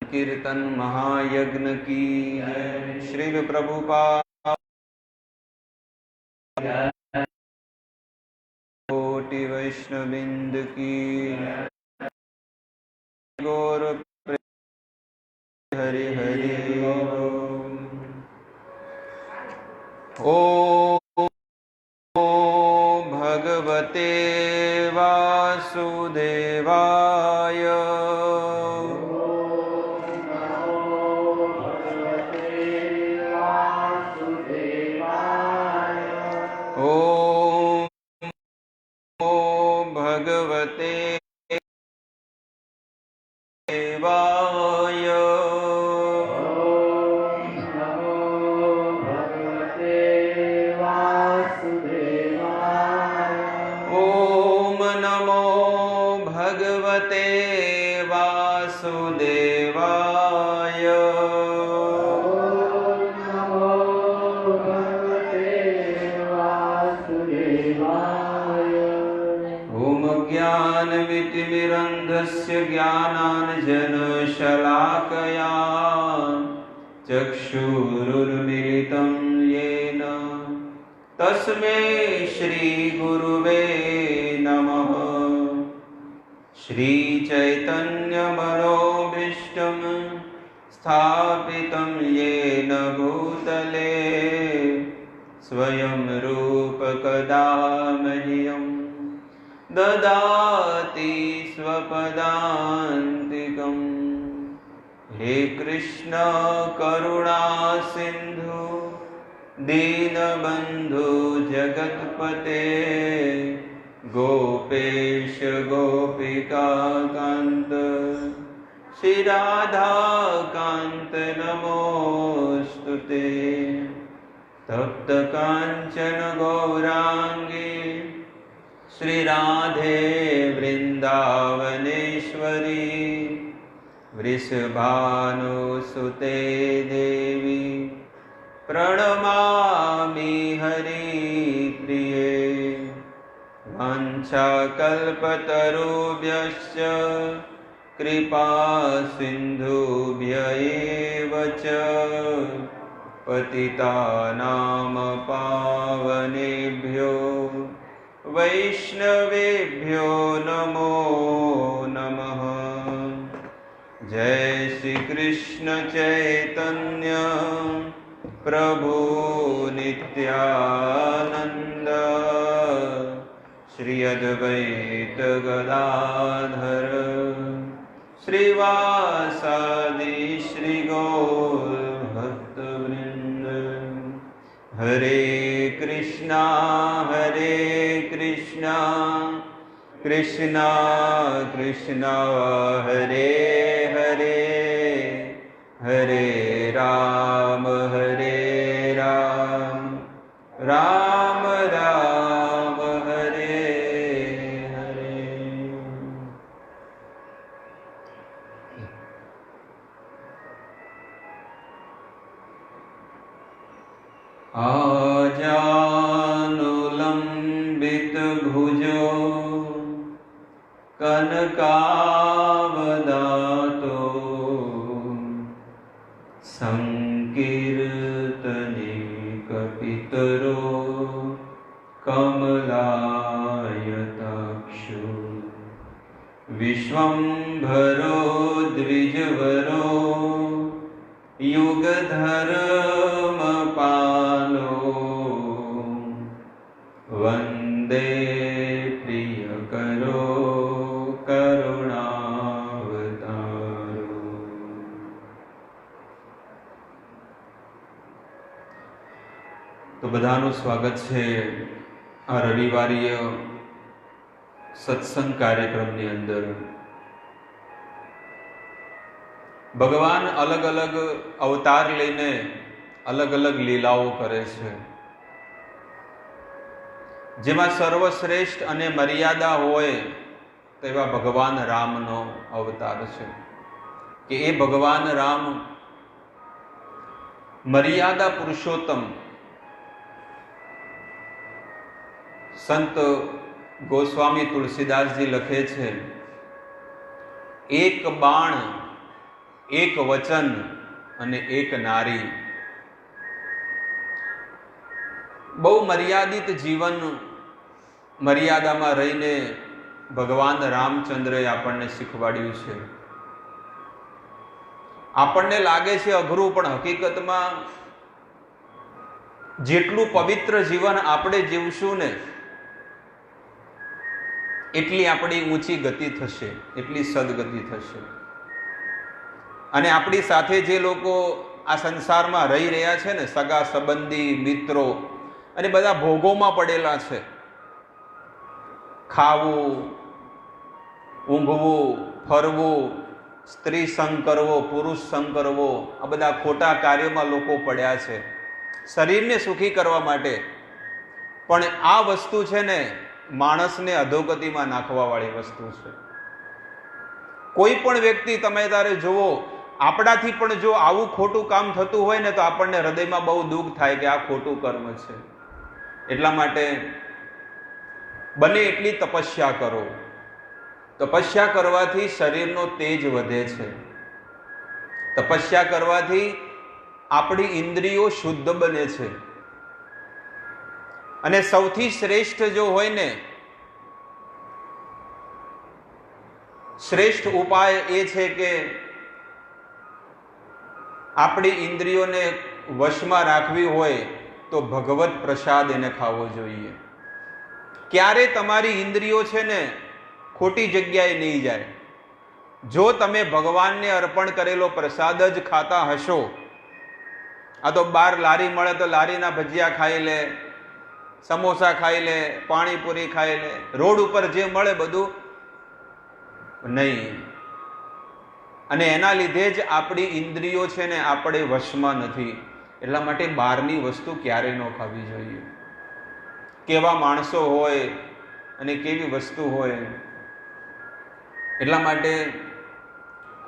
कीर्तन महायज्ञ की श्रील प्रभुपाद कोटि वैष्णववृंद की गौर हरि हरि ओम भगवते वासुदेवाय ओम भगवते वाय ओम नमो भगवते वासुदेवाय ओम ज्ञानमितिमिरन्धस्य ज्ञानाञ्जनशलाकया चक्षुरुन्मीलितं येन तस्मै श्रीगुरुवे नमः। श्रीचैतन्यमनोभीष्टं स्थापितं येन भूतले स्वयं रूपकदा मह्यं ददाति स्वपदान्तिकम्। हे कृष्ण करुणा सिन्धु दीनबन्धु जगत्पते गोपेश गोपिका कान्त श्री राधा कान्त नमोस्तुते। तप्त कांचन गौरांगी श्री राधे वृंदावनेश्वरी वृषभानुसुते देवी प्रणमामि हरिप्रिये। वाञ्छाकल्पतरुभ्यश्च कृपा सिन्धुभ्य एव च पतितानां पावनेभ्यो वैष्णवेभ्यो नमो नमः। जय श्री कृष्ण चैतन्य प्रभु नित्यानंद श्री अद्वैत गदाधर श्रीवासादि श्री गौर भक्तवृंद। हरे कृष्णा कृष्णा कृष्णा हरे हरे हरे राम राम राम हरे हरे। आजानुलंबित भुजो कनकावदातो संकीर्तने कपितरो कमलायताक्षो विश्वम्भरो द्विजवरो युगधर्मपालो वन्दे प्रियकरो करुणावतारो। तो बधाનું સ્વાગત છે આ રવિવારીય સત્સંગ કાર્યક્રમની અંદર। ભગવાન અલગ અલગ અવતાર લઈને અલગ અલગ લીલાઓ કરે છે, જેમાં સર્વશ્રેષ્ઠ અને મર્યાદા હોય તેવા ભગવાન રામનો અવતાર છે કે એ ભગવાન રામ મર્યાદા પુરુષોત્તમ। સંત ગોસ્વામી તુલસીદાસજી લખે છે, એક બાણ એક વચન અને એક નારી। બહુ મર્યાદિત જીવન મર્યાદામાં રહીને ભગવાન રામચંદ્રએ આપણને શીખવાડ્યું છે. આપણને લાગે છે અઘરું, પણ હકીકતમાં જેટલું પવિત્ર જીવન આપણે જીવશું ને એટલી આપણી ઊંચી ગતિ થશે, એટલી સદગતિ થશે. અને આપણી સાથે જે લોકો આ સંસારમાં રહી રહ્યા છે ને, સગા સંબંધી, મિત્રો, અને બધા ભોગોમાં પડેલા છે, ખાવું, ઊંઘવું, ફરવું, સ્ત્રી સંગ કરવો, પુરુષ સંગ કરવો, આ બધા ખોટા કાર્યોમાં લોકો પડ્યા છે શરીરને સુખી કરવા માટે. પણ આ વસ્તુ છે ને માણસને અધોગતિમાં નાખવા વાળી વસ્તુ છે. કોઈ પણ વ્યક્તિ તમે તારે જુઓ, આપણાથી પણ જો આવું ખોટું કામ થતું હોય ને તો આપણને હૃદયમાં બહુ દુઃખ થાય કે આ ખોટું કર્મ છે. એટલા માટે બને એટલી તપસ્યા કરો. તપસ્યા કરવાથી શરીરનો તેજ વધે છે. તપસ્યા કરવાથી આપણી ઇન્દ્રિયો શુદ્ધ બને છે. અને સૌથી શ્રેષ્ઠ જો હોય ને, શ્રેષ્ઠ ઉપાય એ છે કે આપણી ઇન્દ્રિયોને વશમાં રાખવી હોય તો ભગવત પ્રસાદ એને ખાવો જોઈએ. ક્યારે તમારી ઇન્દ્રિયો છે ને ખોટી જગ્યાએ નહીં જાય. જો તમે ભગવાનને અર્પણ કરેલો પ્રસાદ જ ખાતા હશો, આ તો બહાર લારી મળે તો લારીના ભજીયા ખાઈ લે, સમોસા ખાઈ લે, પાણીપુરી ખાઈ લે, રોડ ઉપર જે મળે બધું નહીં. અને એના લીધે જ આપણી ઇન્દ્રિયો છે ને આપણે વશમાં નથી. એટલા માટે બહારની વસ્તુ ક્યારેય ન ખાવી જોઈએ. કેવા માણસો હોય અને કેવી વસ્તુ હોય, એટલા માટે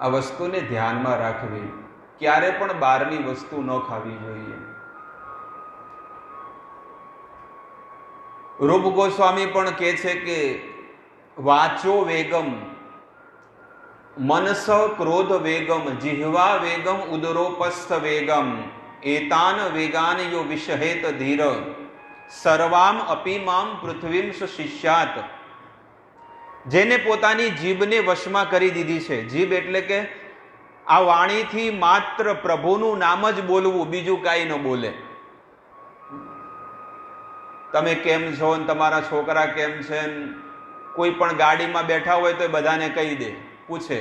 આ વસ્તુને ધ્યાનમાં રાખવી. ક્યારે પણ બહારની વસ્તુ ન ખાવી જોઈએ. રૂપ ગોસ્વામી પણ કહે છે કે વાચો વેગમ, મનસ ક્રોધ વેગમ, જીહવા વેગમ, ઉદરોપસ્થ વેગમ, એતાન વેગાન યો વિષહેત ધીર, સર્વામ અપીમામ પૃથ્વીમ શિષ્યાત. જેને પોતાની જીભને વશમાં કરી દીધી છે, જીભ એટલે કે આ વાણીથી માત્ર પ્રભુનું નામ જ બોલવું, બીજું કાંઈ ન બોલે. તમે કેમ છો ને તમારા છોકરા કેમ છે, કોઈ પણ ગાડીમાં બેઠા હોય તો બધાને કહી દે, પૂછે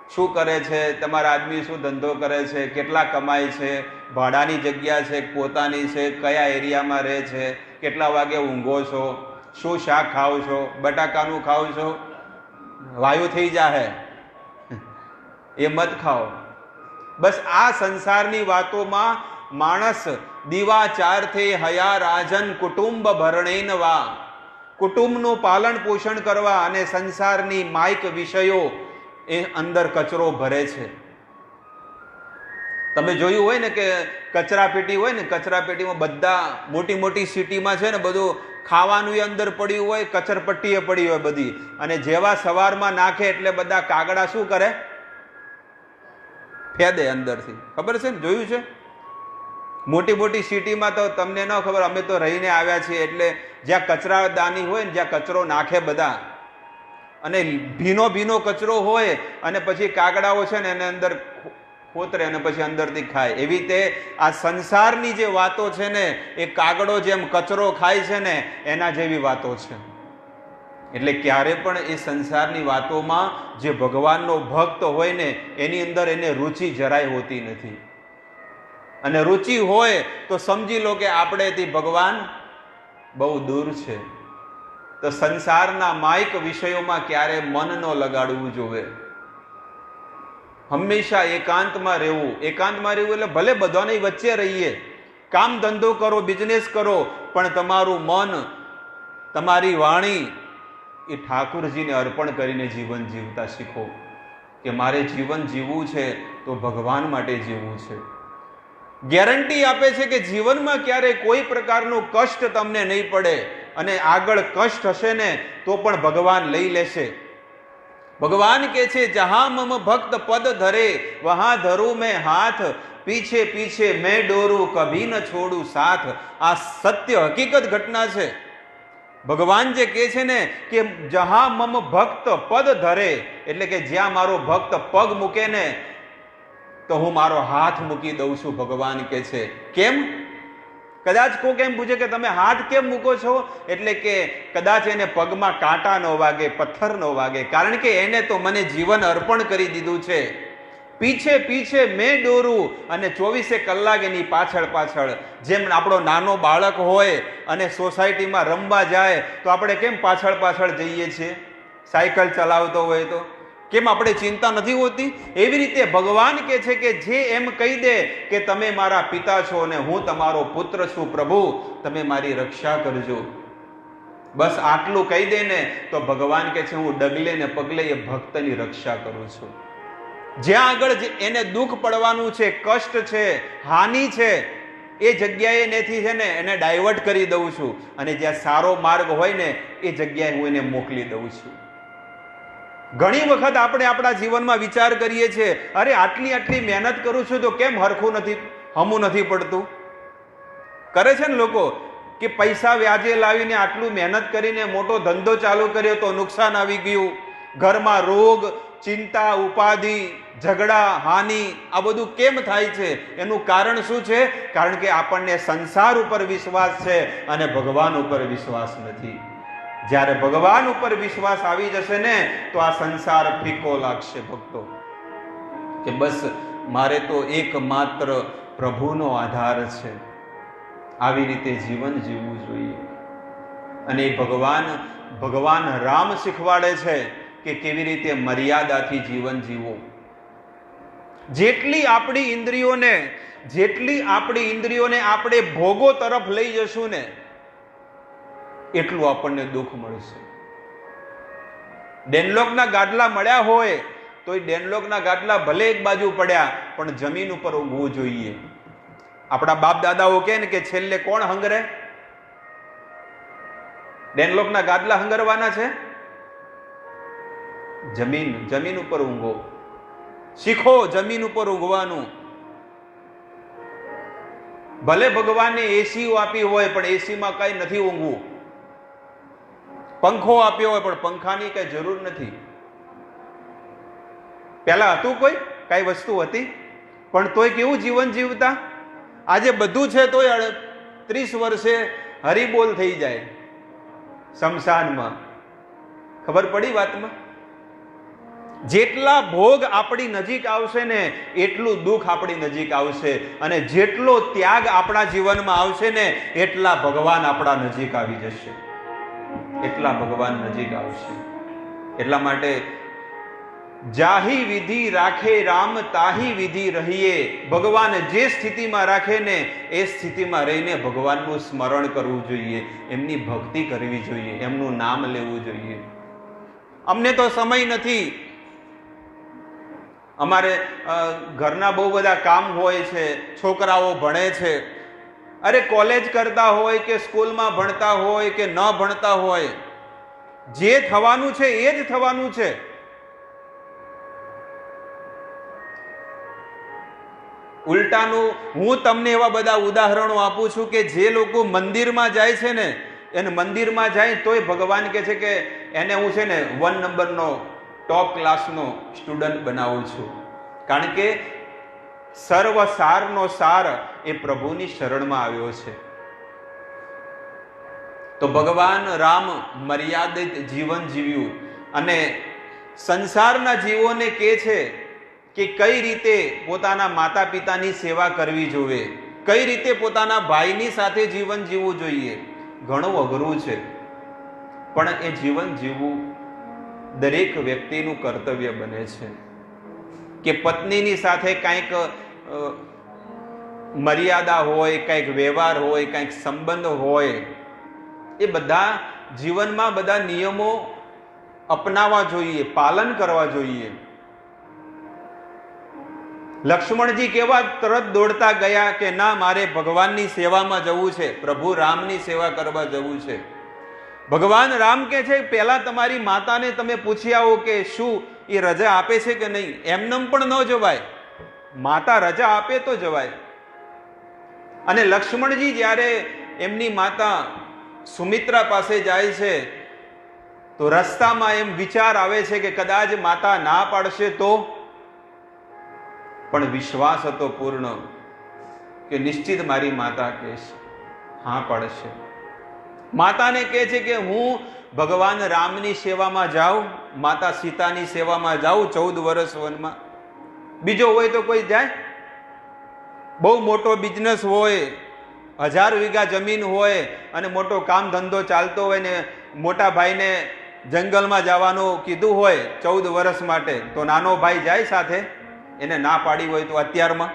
શું કરે છે, તમારા આદમી શું ધંધો કરે છે, કેટલા કમાય છે, ભાડાની જગ્યા છે, પોતાની છે, કયા એરિયામાં રહે છે, કેટલા વાગે ઊંઘો છો, શું શાક ખાવ છો, બટાકાનું ખાવ છો, વાયુ થઈ જાહે એ મત ખાઓ. બસ આ સંસારની વાતોમાં માણસ દીવાચાર થઈ હયા રાજન કુટુંબ ભરણેન વા. કુટુંબનું પાલન પોષણ કરવા અને સંસારની માયક વિષયો એ અંદર કચરો ભરે છે. તમે જોયું હોય ને કે કચરા પેટી હોય ને, કચરા પેટીમાં બધા મોટી મોટી સિટીમાં છે ને બધું ખાવાનું અંદર પડ્યું હોય, કચરપટ્ટીએ પડી હોય બધી, અને જેવા સવારમાં નાખે એટલે બધા કાગડા શું કરે, ફેદે અંદરથી. ખબર છે ને, જોયું છે? મોટી મોટી સિટીમાં તો તમને ન ખબર, અમે તો રહીને આવ્યા છીએ, એટલે જ્યાં કચરાદાની હોય ને, જ્યાં કચરો નાખે બધા, અને ભીનો ભીનો કચરો હોય, અને પછી કાગડાઓ છે ને એને અંદર કોતરે અને પછી અંદરથી ખાય. એવી રીતે આ સંસારની જે વાતો છે ને એ કાગડો જેમ કચરો ખાય છે ને એના જેવી વાતો છે. એટલે ક્યારે પણ એ સંસારની વાતોમાં જે ભગવાનનો ભક્ત હોય ને એની અંદર એને રુચિ જરાય હોતી નથી. અને રુચિ હોય તો સમજી લો કે આપણેથી ભગવાન બહુ દૂર છે. તો સંસારના માયક વિષયોમાં ક્યારે મન ન લગાડવું જોઈએ. હંમેશા એકાંતમાં રહેવું. એકાંતમાં રહેવું એટલે ભલે બધાની વચ્ચે રહીએ, કામ ધંધો કરો, બિઝનેસ કરો, પણ તમારું મન, તમારી વાણી એ ઠાકુરજીને અર્પણ કરીને જીવન જીવતા શીખો. કે મારે જીવન જીવવું છે તો ભગવાન માટે જીવવું છે. ગેરંટી આપે છે કે જીવનમાં ક્યારેય કોઈ પ્રકારનું કષ્ટ તમને નહીં પડે, અને આગળ કષ્ટ હશે ને તો પણ ભગવાન લઈ લેશે. ભગવાન કહે છે જહાં મમ ભક્ત પદ ધરે વહાં ધરું મેં હાથ, પીછે પીછે મેં ડોરું કભી ન છોડું સાથ. આ સત્ય હકીકત ઘટના છે. ભગવાન જે કહે છે ને કે જહાં મમ ભક્ત પદ ધરે, એટલે કે જ્યાં મારો ભક્ત પગ મૂકે ને તો હું મારો હાથ મૂકી દઉં છું, ભગવાન કે છે. કેમ? કદાચ કોઈ એમ પૂછે કે તમે હાથ કેમ મૂકો છો? એટલે કે કદાચ એને પગમાં કાંટા ન વાગે, પથ્થર ન વાગે, કારણ કે એને તો મને જીવન અર્પણ કરી દીધું છે. પીછે પીછે મેં દોરું, અને 24 કલાક એની પાછળ પાછળ. જેમ આપણો નાનો બાળક હોય અને સોસાયટીમાં રમવા જાય તો આપણે કેમ પાછળ પાછળ જઈએ છીએ? સાયકલ ચલાવતો હોય તો કેમ આપણે ચિંતા નથી હોતી? એવી રીતે ભગવાન કહે છે કે જે એમ કહી દે કે તમે મારા પિતા છો અને હું તમારો પુત્ર છું, પ્રભુ તમે મારી રક્ષા કરજો, બસ આટલું કહી દે ને તો ભગવાન કહે છે હું ડગલે ને પગલે એ ભક્તની રક્ષા કરું છું. જ્યાં આગળ એને દુઃખ પડવાનું છે, કષ્ટ છે, હાનિ છે, એ જગ્યાએ એનેથી છે ને એને ડાયવર્ટ કરી દઉં છું, અને જ્યાં સારો માર્ગ હોય ને એ જગ્યાએ હું એને મોકલી દઉં છું. ઘણી વખત આપણે આપણા જીવનમાં વિચાર કરીએ છીએ, અરે આટલી આટલી મહેનત કરું છું તો કેમ હરખું નથી, હમું નથી પડતું? કરે છે ને લોકો કે પૈસા વ્યાજે લાવીને આટલું મહેનત કરીને મોટો ધંધો ચાલુ કર્યો તો નુકસાન આવી ગયું, ઘરમાં રોગ, ચિંતા, ઉપાધિ, ઝઘડા, હાનિ, આ બધું કેમ થાય છે? એનું કારણ શું છે? કારણ કે આપણને સંસાર ઉપર વિશ્વાસ છે અને ભગવાન ઉપર વિશ્વાસ નથી. જ્યારે ભગવાન ઉપર વિશ્વાસ આવી જશે ને તો આ સંસાર ફીકો લાગશે ભક્તો, કે બસ મારે તો એકમાત્ર પ્રભુનો આધાર છે. આવી રીતે જીવન જીવવું જોઈએ. અને ભગવાન રામ શીખવાડે છે કે કેવી રીતે મર્યાદાથી જીવન જીવવું. જેટલી આપણી ઇન્દ્રિયોને આપણે ભોગો તરફ લઈ જશું ને એટલું આપણને દુઃખ મળશે. ડેનલોકના ગાડલા મળ્યા હોય તો એ ડેનલોકના ગાડલા ભલે એક બાજુ પડ્યા પણ જમીન ઉપર ઊંઘવું જોઈએ. આપણા બાપ દાદાઓ કહે ને કે છેલ્લે કોણ હંગરે? ડેનલોકના ગાડલા હંગરવાના છે? જમીન ઉપર ઊંઘો, શીખો જમીન ઉપર ઊંઘવાનું. ભલે ભગવાને એસી આપી હોય પણ એસીમાં કઈ નથી ઊંઘવું, પંખો આપ્યો હોય પણ પંખાની કઈ જરૂર નથી. પેલા હતું કઈ વસ્તુ હતી પણ તોય કેવું જીવન જીવતા? આજે બધું છે તોય 30 વર્ષે હરિબોલ થઈ જાય શમશાનમાં. ખબર પડી વાતમાં? જેટલા ભોગ આપણી નજીક આવશે ને એટલું દુઃખ આપણી નજીક આવશે, અને જેટલો ત્યાગ આપણા જીવનમાં આવશે ને એટલા ભગવાન આપણા નજીક આવી જશે, એટલા ભગવાન નજીક આવશે. એટલા માટે જાહી વિધિ રાખે રામ તાહી વિધિ રહીએ. ભગવાન જે સ્થિતિમાં રાખે ને એ સ્થિતિમાં રહીને ભગવાનનું સ્મરણ કરવું જોઈએ, એમની ભક્તિ કરવી જોઈએ, એમનું નામ લેવું જોઈએ. અમને તો સમય નથી, અમારે ઘરના બહુ બધા કામ હોય છે, છોકરાઓ ભણે છે, અરે કોલેજ કરતા હોય કે સ્કૂલમાં ભણતા હોય કે ન ભણતા હોય, જે થવાનું છે એ જ થવાનું છે. ઉલટાનું હું તમને એવા બધા ઉદાહરણો આપું છું કે જે લોકો મંદિરમાં જાય છે ને એને મંદિરમાં જાય તોય ભગવાન કહે છે કે એને હું છે ને 1 નંબરનો ટોપ ક્લાસનો સ્ટુડન્ટ બનાવું છું, કારણ કે સર્વ સારનો સાર એ પ્રભુની શરણમાં આવ્યો છે. તો ભગવાન રામ મર્યાદિત જીવન જીવ્યું અને સંસારના જીવોને કહે છે કે કઈ રીતે પોતાના માતા પિતાની સેવા કરવી જોઈએ, કઈ રીતે પોતાના ભાઈની સાથે જીવન જીવવું જોઈએ. ઘણું અઘરું છે પણ એ જીવન જીવવું દરેક વ્યક્તિનું કર્તવ્ય બને છે. કે પત્નીની સાથે કંઈક મર્યાદા હોય, કંઈક વ્યવહાર હોય, કંઈક સંબંધ હોય, એ બધા જીવનમાં બધા નિયમો અપનાવવા જોઈએ, પાલન કરવા જોઈએ. લક્ષ્મણજી કેવા તરત દોડતા ગયા કે ના મારે ભગવાનની સેવામાં જવું છે, પ્રભુ રામની સેવા કરવા જવું છે. ભગવાન રામ કહે છે પહેલા તમારી માતાને તમે પૂછી આવો કે શું એ રજા આપે છે કે નહીં. એમનેમ પણ ન જવાય, માતા રજા આપે તો જવાય. અને લક્ષ્મણજી જ્યારે એમની માતા સુમિત્રા પાસે જાય છે તો રસ્તામાં એમ વિચાર આવે છે કે કદાચ માતા ના પાડશે તો, પણ વિશ્વાસ હતો પૂર્ણ કે નિશ્ચિત મારી માતા કહેશે, હા પાડશે. માતાને કહે છે કે હું ભગવાન રામની સેવામાં જાઉં, માતા સીતાની સેવામાં જાઉં 14 વર્ષ વનમાં. બીજો હોય તો કોઈ જાય? બહુ મોટો બિઝનેસ હોય, 1000 વીઘા જમીન હોય અને મોટો કામ ધંધો ચાલતો હોય ને મોટા ભાઈને જંગલમાં જવાનું કીધું હોય 14 વર્ષ માટે, તો નાનો ભાઈ જાય સાથે? એને ના પાડી હોય તો અત્યારમાં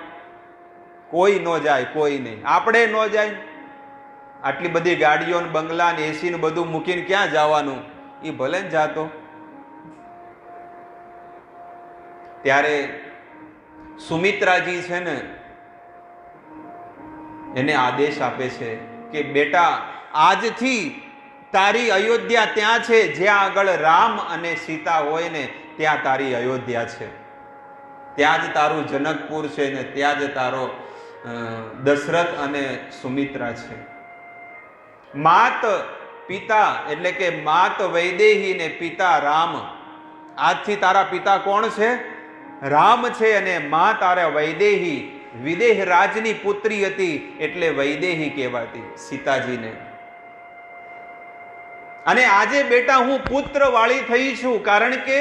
કોઈ ન જાય, કોઈ નહીં. આપણે ન જાય. આટલી બધી ગાડીઓ ને બંગલા ને એસી ને બધું મૂકીને ક્યાં જવાનું? એ ભલે ને જાતો. ત્યારે સુમિત્રાજી છે ને એને આદેશ આપે છે કે બેટા, આજથી તારી અયોધ્યા ત્યાં છે જ્યાં આગળ રામ અને સીતા હોય ને ત્યાં તારી અયોધ્યા છે, ત્યાં જ તારું જનકપુર છે ને ત્યાં જ તારો દશરથ અને સુમિત્રા છે. માત પિતા એટલે કે માત વૈદેહી ને પિતા રામ. આજથી તારા પિતા કોણ છે? રામ છે. અને મા તારા વૈદેહી, વિદેહ રાજની પુત્રી હતી એટલે વૈદેહી કહેવાતી સીતાજીને. અને આજે બેટા હું પુત્ર વાળી થઈ છું, કારણ કે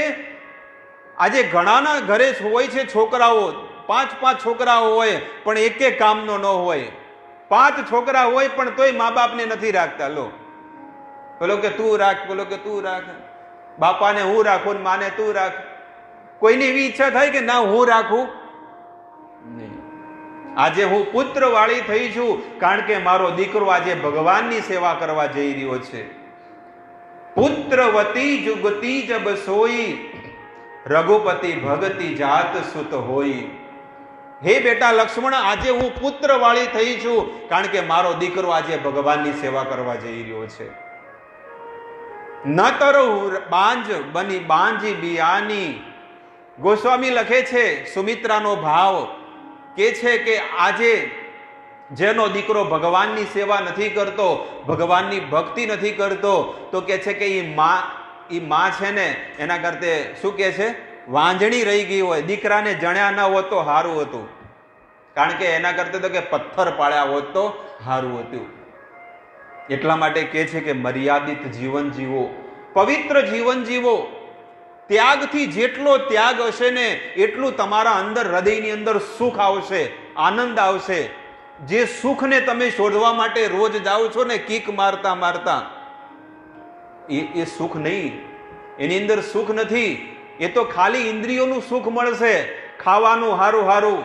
આજે ઘણાના ઘરે હોય છે છોકરાઓ, 5 છોકરાઓ હોય પણ એકે કામનો ન હોય. 5 છોકરા હોય પણ તોય મા બાપને નથી રાખતા. લો, પેલો કે તું રાખ, પેલો કે તું રાખ, બાપાને હું રાખું ને માને તું રાખ. કોઈની એવી ઈચ્છા થાય કે ના હું રાખું? નહીં. આજે હું પુત્ર વાળી થઈ છું કારણ કે મારો દીકરો આજે ભગવાનની સેવા કરવા જઈ રહ્યો છે. પુત્રવતી જુગતી જબ સોઈ, રઘુપતિ ભગતિ જાત સુત હોય. હે બેટા લક્ષ્મણ, આજે હું પુત્ર વાળી થઈ છું કારણ કે મારો દીકરો આજે ભગવાનની સેવા કરવા જઈ રહ્યો છે. ન તરો બાંજ બની બાંજી બિયાની. ગોસ્વામી લખે છે સુમિત્રાનો ભાવ કે છે કે આજે જેનો દીકરો ભગવાનની સેવા નથી કરતો, ભગવાનની ભક્તિ નથી કરતો, તો કે છે કે એ માં છે ને એના કરતે શું કે છે, વાંજણી રહી ગઈ હોય. દીકરાને જણ્યા ન હોત તો સારું હતું, કારણ કે એના કરતે તો કે પથ્થર પાડ્યા હોત તો સારું હતું. એટલા માટે કે છે કે મર્યાદિત જીવન જીવો, પવિત્ર જીવન જીવો. ત્યાગથી જેટલો ત્યાગ હશે ને એટલું તમારા અંદર, હૃદયની અંદર સુખ આવશે, આનંદ આવશે. જે સુખને તમે શોધવા માટે રોજ જાઓ છો ને કિક મારતા મારતા, એ સુખ નહીં, એની અંદર સુખ નથી. એ તો ખાલી ઇન્દ્રિયોનું સુખ મળશે. ખાવાનું હારું હારું,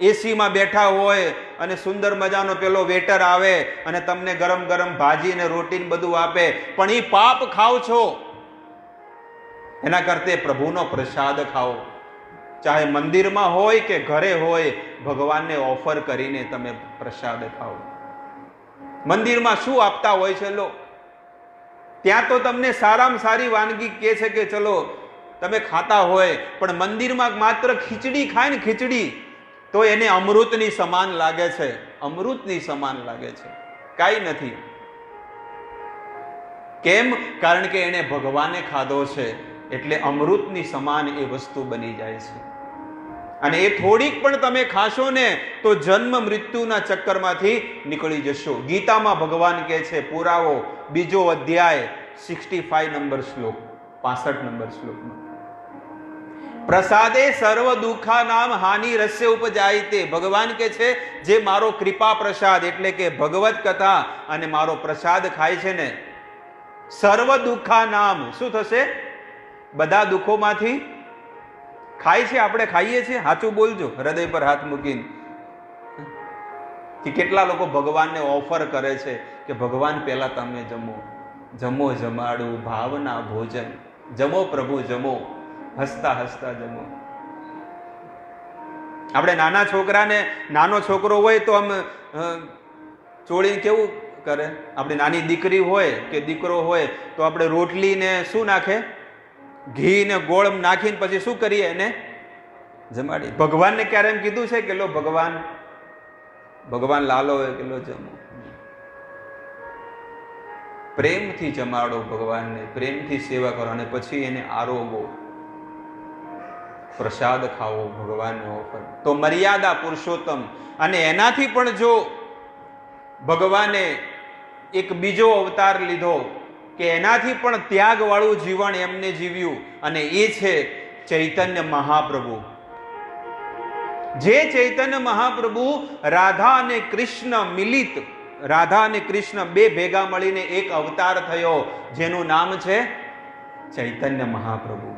એસીમાં બેઠા હોય અને સુંદર મજાનો પેલો વેટર આવે અને તમને ગરમ ગરમ ભાજી ને રોટી ને બધું આપે, પણ એ પાપ ખાવ છો. એના કરતે પ્રભુનો પ્રસાદ ખાઓ. ચાહે મંદિરમાં હોય કે ઘરે હોય, ભગવાનને ઓફર કરીને તમે પ્રસાદ ખાઓ. મંદિરમાં શું આપતા હોય છે લો? ત્યાં તો તમને સારામાં સારી વાનગી કહે છે કે ચલો તમે ખાતા હોય, પણ મંદિરમાં માત્ર ખીચડી ખાય ને ખીચડી, તો એને અમૃતની સમાન લાગે છે, અમૃતની સમાન લાગે છે. કાંઈ નથી. કેમ? કારણ કે એને ભગવાને ખાધો છે એટલે અમૃતની સમાન એ વસ્તુ બની જાય છે. અને એ થોડીક પણ તમે ખાશો ને તો જન્મ મૃત્યુના ચક્કરમાંથી નીકળી જશો. ગીતામાં ભગવાન કહે છે, પુરાવો 2 અધ્યાય 65 નંબર શ્લોક, 65 નંબર શ્લોકમાં, પ્રસાદે સર્વ દુઃખા નામ હાનિ રસ્ય ઉપજાયતે. ભગવાન કે છે જે મારો કૃપા પ્રસાદ એટલે કે ભગવત કથા અને મારો પ્રસાદ ખાય છે ને, સર્વ દુઃખા નામ શું થશે? બધા દુઃખોમાંથી ખાય છે. આપણે ખાઈએ છીએ? સાચું બોલજો, હૃદય પર હાથ મૂકીને. કે કેટલા લોકો ભગવાનને ઓફર કરે છે કે ભગવાન પહેલા તમે જમો, જમો જમાડું ભાવના ભોજન, જમો પ્રભુ જમો, હસતા હસતા જમો. આપણે નાના છોકરાને, નાનો છોકરો હોય તો આમ ચોળીને કેવું કરે? આપણી નાની દીકરી હોય કે દીકરો હોય તો આપણે રોટલી ને શું નાખે? ઘી ને ગોળ નાખીને પછી શું કરીએ? એને જમાડી. ભગવાનને ક્યારે એમ કીધું છે કે લો ભગવાન લાલો હોય કે લો જમો? પ્રેમથી જમાડો ભગવાનને, પ્રેમથી સેવા કરો અને પછી એને આરોગો, પ્રસાદ ખાવો ભગવાનને ઓફર. તો મર્યાદા પુરુષોત્તમ. અને એનાથી પણ જો ભગવાને એક બીજો અવતાર લીધો કે એનાથી પણ ત્યાગવાળું જીવન એમને જીવ્યું, અને એ છે ચૈતન્ય મહાપ્રભુ. જે ચૈતન્ય મહાપ્રભુ રાધા અને કૃષ્ણ મિલિત, રાધા અને કૃષ્ણ બે ભેગા મળીને એક અવતાર થયો, જેનું નામ છે ચૈતન્ય મહાપ્રભુ.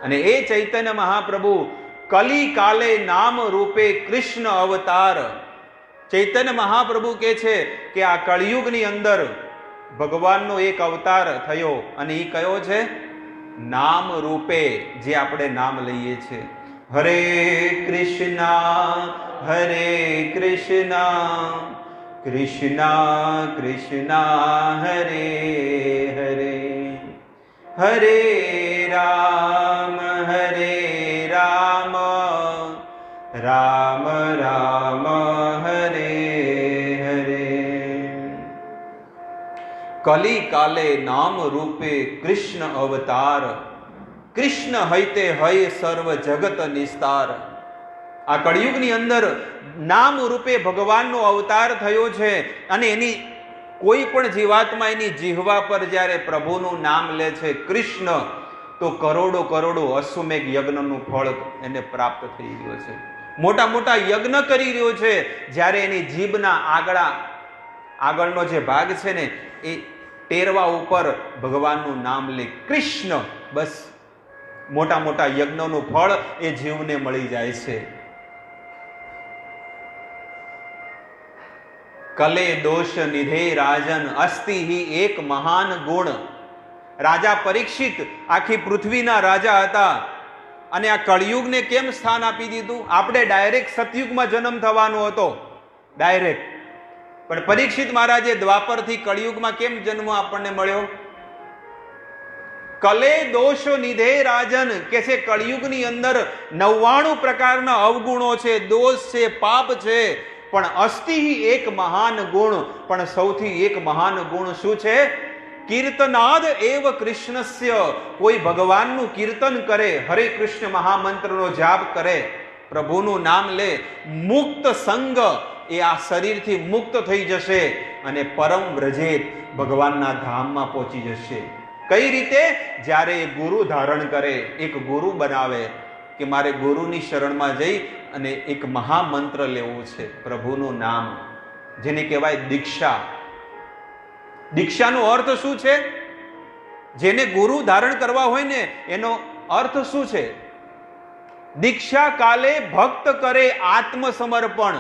અને એ ચૈતન્ય મહાપ્રભુ કલી કાલે નામ રૂપે કૃષ્ણ અવતાર. ચૈતન્ય મહાપ્રભુ કહે છે કે આ કળિયુગની અંદર ભગવાનનો એક અવતાર થયો, અને એ કયો છે? નામ રૂપે, જે આપણે નામ લઈએ છીએ. હરે કૃષ્ણ કૃષ્ણ કૃષ્ણ હરે હરે, હરે રામ રામ રામ હરે હરે. કલી કાલે નામ રૂપે કૃષ્ણ અવતાર, કૃષ્ણ હૈતે હૈ સર્વ જગત નિસ્તાર. આ કળિયુગની અંદર નામ રૂપે ભગવાનનો અવતાર થયો છે, અને એની કોઈ પણ જીવાત્મા એની જીહવા પર જ્યારે પ્રભુનું નામ લે છે કૃષ્ણ, તો કરોડો કરોડો અશ્વમેઘ યજ્ઞનું ફળ એને પ્રાપ્ત થઈ રહ્યો છે. મોટા મોટા યજ્ઞ કરી રહ્યો છે. જ્યારે એની જીભના આગળનો જે ભાગ છે ને, એ ટેરવા ઉપર ભગવાનનું નામ લે કૃષ્ણ, બસ મોટા મોટા યજ્ઞનું ફળ એ જીવને મળી જાય છે. કલે દોષ નિધે રાજન અસ્તિ હિ એક મહાન ગુણ. રાજા પરીક્ષિત આખી પૃથ્વીના રાજા હતા, અને આ કળિયુગને કેમ સ્થાન આપી દીધું? આપણે ડાયરેક્ટ સતયુગમાં જન્મ થવાનો હતો, ડાયરેક્ટ. પણ પરીક્ષિત મહારાજે દ્વાપરથી કળિયુગમાં કેમ જન્મ આપણને મળ્યો? કલે દોષ નિધે રાજન કે છે કળિયુગની અંદર 99 પ્રકારના અવગુણો છે, દોષ છે, પાપ છે, પણ અસ્તિ એક મહાન ગુણ. પણ સૌથી એક મહાન ગુણ શું છે? કીર્તનાદ એવ કૃષ્ણસ્ય. કોઈ ભગવાનનું કીર્તન કરે, હરે કૃષ્ણ મહામંત્રનો જાપ કરે, પ્રભુનું નામ લે, મુક્ત સંગ, એ આ શરીરથી મુક્ત થઈ જશે અને પરમ વ્રજેત, ભગવાનના ધામમાં પહોંચી જશે. કઈ રીતે? જ્યારે એ ગુરુ ધારણ કરે, એક ગુરુ બનાવે કે મારે ગુરુની શરણમાં જઈ અને એક મહામંત્ર લેવું છે, પ્રભુનું નામ, જેને કહેવાય દીક્ષા. દીક્ષાનો અર્થ શું છે? જેને ગુરુ ધારણ કરવા હોય ને, એનો અર્થ શું છે? દીક્ષા કાલે ભક્ત કરે આત્મસમર્પણ.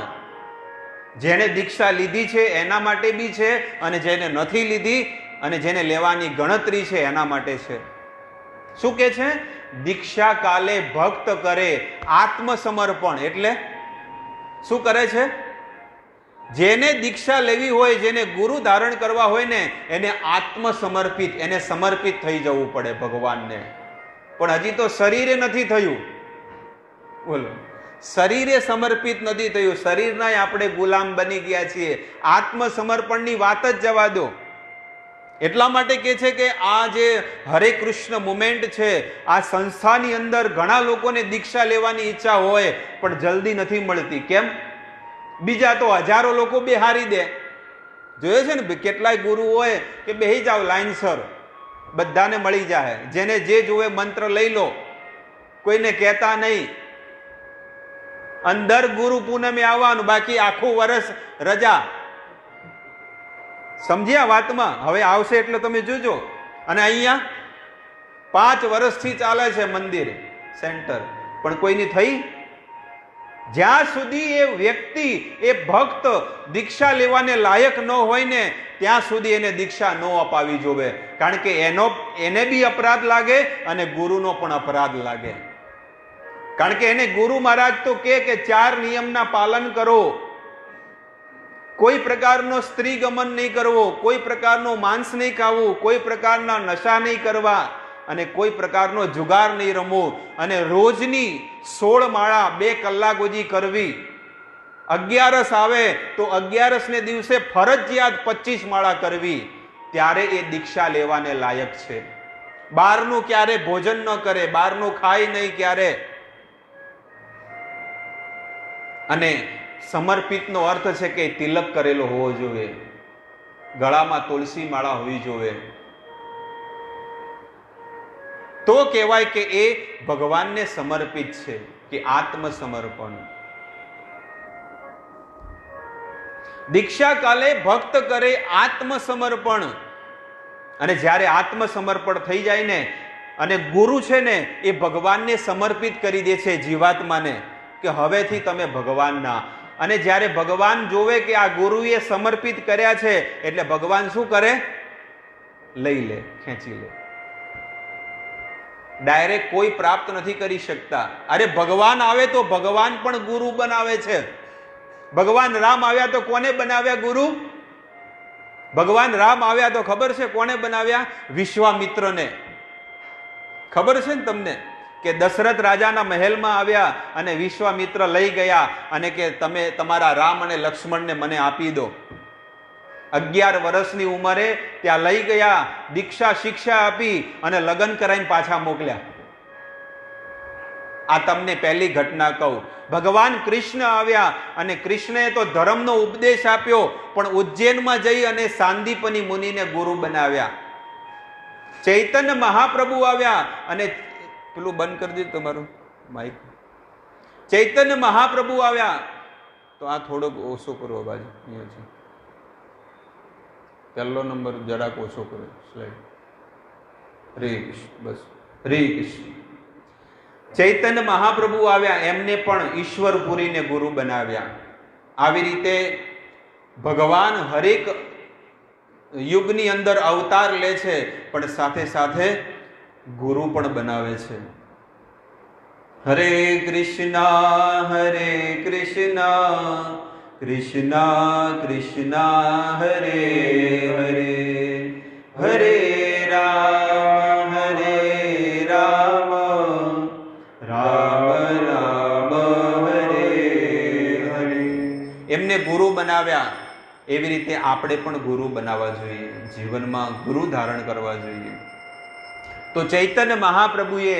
જેને દીક્ષા લીધી છે એના માટે બી છે, અને જેને નથી લીધી અને જેને લેવાની ગણતરી છે એના માટે છે. શું કે છે? દીક્ષા કાલે ભક્ત કરે આત્મસમર્પણ. એટલે શું કરે છે? જેને દીક્ષા લેવી હોય, જેને ગુરુ ધારણ કરવા હોય ને, એને આત્મસમર્પિત, એને સમર્પિત થઈ જવું પડે ભગવાનને. પણ હજી તો શરીરે નથી થયું. બોલો, શરીરે સમર્પિત નથી થયું, શરીરના આપણે ગુલામ બની ગયા છીએ. આત્મસમર્પણની વાત જ જવા દો. એટલા માટે કહે છે કે આ જે હરે કૃષ્ણ મુવમેન્ટ છે, આ સંસ્થાની અંદર ઘણા લોકોને દીક્ષા લેવાની ઈચ્છા હોય, પણ જલ્દી નથી મળતી. કેમ? બીજા તો હજારો લોકો બેહારી દે. જોયે છે ને, કેટલાય ગુરુ હોય કે બેહી જાવ લાઈનસર, બધાને મળી જાય, જેને જે જોવે મંત્ર લઈ લો, કોઈને કહેતા નહીં. અંદર ગુરુ પૂનમે આવવાનું, બાકી આખું વર્ષ રજા. સમજ્યા વાતમાં? હવે આવશે એટલે તમે જોજો. અને અહીંયા 5 વર્ષથી ચાલે છે મંદિર સેન્ટર, પણ કોઈની થઈ? જ્યાં સુધી એ વ્યક્તિ, એ ભક્ત દીક્ષા લેવાને લાયક ન હોય ને, ત્યાં સુધી એને દીક્ષા ન અપાવી જોવે. કારણ કે એને બી અપરાધ લાગે અને ગુરુનો પણ અપરાધ લાગે. કારણ કે એને ગુરુ મહારાજ તો કે 4 નિયમના પાલન કરો. કોઈ પ્રકારનો સ્ત્રી ગમન નહીં કરવો, કોઈ પ્રકારનો માંસ નહીં ખાવું, કોઈ પ્રકારના નશા નહીં કરવા, અને કોઈ પ્રકારનો જુગાર નહીં રમવો, અને રોજની 16 માળા 2 કલાક સુધી કરવી. 11 આવે તો 11 ને દિવસે ફરજિયાત 25 માળા કરવી. ત્યારે એ દીક્ષા લેવાને લાયક છે. બહારનું ક્યારે ભોજન ન કરે, બહારનું ખાય નહીં ક્યારે. અને સમર્પિતનો અર્થ છે કે તિલક કરેલો હોવો જોઈએ, ગળામાં તુલસી માળા હોવી જોઈએ, તો કહેવાય કે એ ભગવાનને સમર્પિત છે, કે આત્મસમર્પણ. દીક્ષા કાલે ભક્ત કરે આત્મસમર્પણ, અને જ્યારે આત્મસમર્પણ થઈ જાય ને, અને ગુરુ છે ને એ ભગવાનને સમર્પિત કરી દે છે જીવાત્માને, કે હવેથી તમે ભગવાનના. અને જ્યારે ભગવાન જોવે કે આ ગુરુએ સમર્પિત કર્યા છે, એટલે ભગવાન શું કરે? લઈ લે, ખેંચી લે. ડાયરેક્ટ કોઈ પ્રાપ્ત નથી કરી શકતા. અરે ભગવાન આવે તો ભગવાન પણ ગુરુ બનાવે છે. ભગવાન રામ આવ્યા તો કોને બનાવ્યા ગુરુ? ભગવાન રામ આવ્યા તો ખબર છે કોને બનાવ્યા? વિશ્વામિત્રને. ખબર છે ને તમને કે દશરથ રાજાના મહેલમાં આવ્યા અને વિશ્વામિત્ર લઈ ગયા અને કે તમે તમારા રામ અને લક્ષ્મણને મને આપી દો. 11 વર્ષની ઉંમરે ત્યાં લઈ ગયા, દીક્ષા શિક્ષા આપી અને લગ્ન કરાવીને પાછા મોકલ્યા. આ તમને પહેલી ઘટના કહું. ભગવાન કૃષ્ણ આવ્યા અને કૃષ્ણએ તો ધર્મનો ઉપદેશ આપ્યો, પણ ઉજ્જૈનમાં જઈ અને સાંદીપની મુનિને ગુરુ બનાવ્યા. ચૈતન્ય મહાપ્રભુ આવ્યા અને પેલું બંધ કરી દીધું તમારું માઇક. ચૈતન્ય મહાપ્રભુ આવ્યા તો આ થોડોક ઓછો કરો અવાજ. અહીંયા છે પહેલો નંબર, જરાક ઓછો કરો સ્લાઇડ. હરે કૃષ્ણ, બસ હરે કૃષ્ણ. ચૈતન્ય મહાપ્રભુ આવ્યા, એમને પણ ઈશ્વરપુરીને ગુરુ બનાવ્યા. આવી રીતે ભગવાન હરેક યુગની અંદર અવતાર લે છે, પણ સાથે સાથે ગુરુ પણ બનાવે છે. હરે કૃષ્ણ કૃષ્ણ કૃષ્ણ હરે હરે, હરે રામ રામ રામ હરે હરે. એમને ગુરુ બનાવ્યા. એવી રીતે આપણે પણ ગુરુ બનાવવા જોઈએ, જીવનમાં ગુરુ ધારણ કરવા જોઈએ. તો ચૈતન્ય મહાપ્રભુએ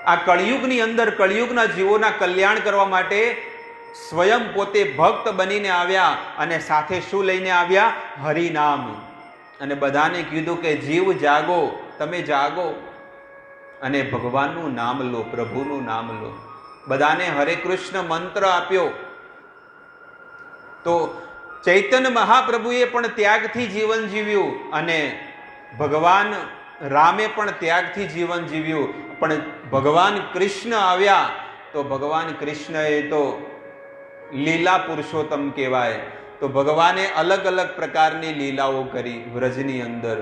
આ કળિયુગની અંદર કળિયુગના જીવોના કલ્યાણ કરવા માટે સ્વયં પોતે ભક્ત બનીને આવ્યા, અને સાથે શું લઈને આવ્યા? હરિનામ. અને બધાને કીધું કે જીવ જાગો, તમે જાગો અને ભગવાનનું નામ લો, પ્રભુનું નામ લો. બધાને હરે કૃષ્ણ મંત્ર આપ્યો. તો ચૈતન્ય મહાપ્રભુએ પણ ત્યાગથી જીવન જીવ્યું, અને ભગવાન રામે પણ ત્યાગથી જીવન જીવ્યું. પણ ભગવાન કૃષ્ણ આવ્યા તો ભગવાન કૃષ્ણએ તો લીલા પુરુષોત્તમ કહેવાય. તો ભગવાને અલગ અલગ પ્રકારની લીલાઓ કરી વ્રજની અંદર.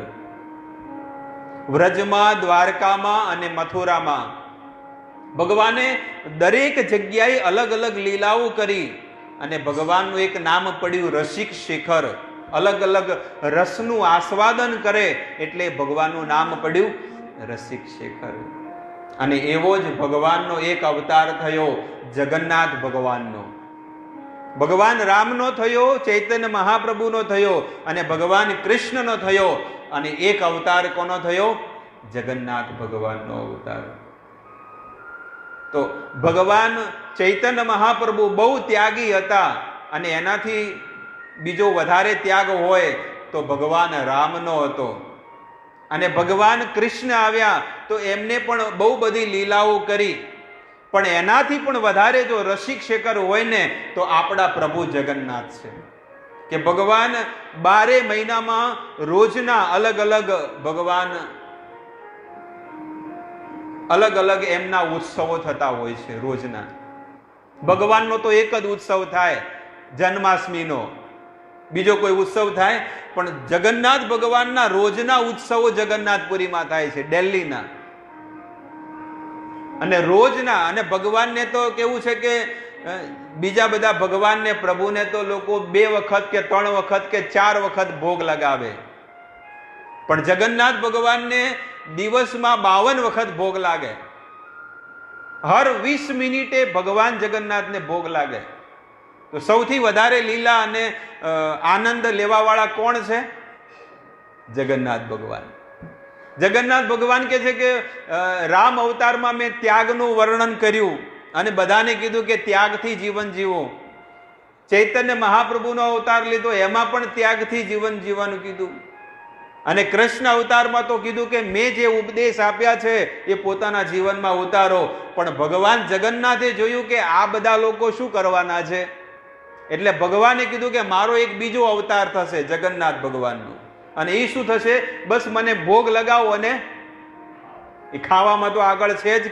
વ્રજમાં, દ્વારકામાં અને મથુરામાં ભગવાને દરેક જગ્યાએ અલગ અલગ લીલાઓ કરી. અને ભગવાનનું એક નામ પડ્યું રસિક શેખર. અલગ અલગ રસનું આસ્વાદન કરે એટલે ભગવાનનું નામ પડ્યું રસિક શેખર. અને એવો જ ભગવાનનો એક અવતાર થયો જગન્નાથ ભગવાનનો. ભગવાન રામનો થયો, ચૈતન્ય મહાપ્રભુનો થયો, અને ભગવાન કૃષ્ણનો થયો. અને એક અવતાર કોનો થયો? જગન્નાથ ભગવાનનો અવતાર. તો ભગવાન ચૈતન્ય મહાપ્રભુ બહુ ત્યાગી હતા, અને એનાથી બીજો વધારે ત્યાગ હોય તો ભગવાન રામનો હતો. અને ભગવાન કૃષ્ણ આવ્યા તો એમને પણ બહુ બધી લીલાઓ કરી, પણ એનાથી પણ વધારે જો રસિક શેખર હોય ને તો આપણા પ્રભુ જગન્નાથ છે. કે ભગવાન 12 મહિનામાં રોજના અલગ અલગ ભગવાન અલગ અલગ એમના ઉત્સવો થતા હોય છે. રોજના ભગવાનનો તો એક જ ઉત્સવ થાય, જન્માષ્ટમીનો. બીજો કોઈ ઉત્સવ થાય? પણ જગન્નાથ ભગવાનના રોજના ઉત્સવો જગન્નાથપુરીમાં થાય છે, દિલ્હીના. અને રોજના. અને ભગવાનને તો કેવું છે કે બીજા બધા ભગવાનને, પ્રભુને તો લોકો 2 વખત કે 3 વખત કે 4 વખત ભોગ લગાવે, પણ જગન્નાથ ભગવાનને દિવસમાં 52 વખત ભોગ લાગે. હર 20 મિનિટે ભગવાન જગન્નાથને ભોગ લાગે. તો સૌથી વધારે લીલા અને આનંદ લેવા વાળા કોણ છે? જગન્નાથ ભગવાન. જગન્નાથ ભગવાન કહે છે કે રામ અવતારમાં મેં ત્યાગનું વર્ણન કર્યું અને બધાને કીધું કે ત્યાગથી જીવન જીવો. ચૈતન્ય મહાપ્રભુનો અવતાર લીધો, એમાં પણ ત્યાગથી જીવન જીવવાનું કીધું. અને કૃષ્ણ અવતારમાં તો કીધું કે મેં જે ઉપદેશ આપ્યા છે એ પોતાના જીવનમાં ઉતારો. પણ ભગવાન જગન્નાથે જોયું કે આ બધા લોકો શું કરવાના છે, એટલે ભગવાને કીધું કે મારો એક બીજો અવતાર થશે જગન્નાથ ભગવાનનો. અને એ શું થશે? બસ મને ભોગ લગાવો અને એ ખાવામાં તો આગળ છે જ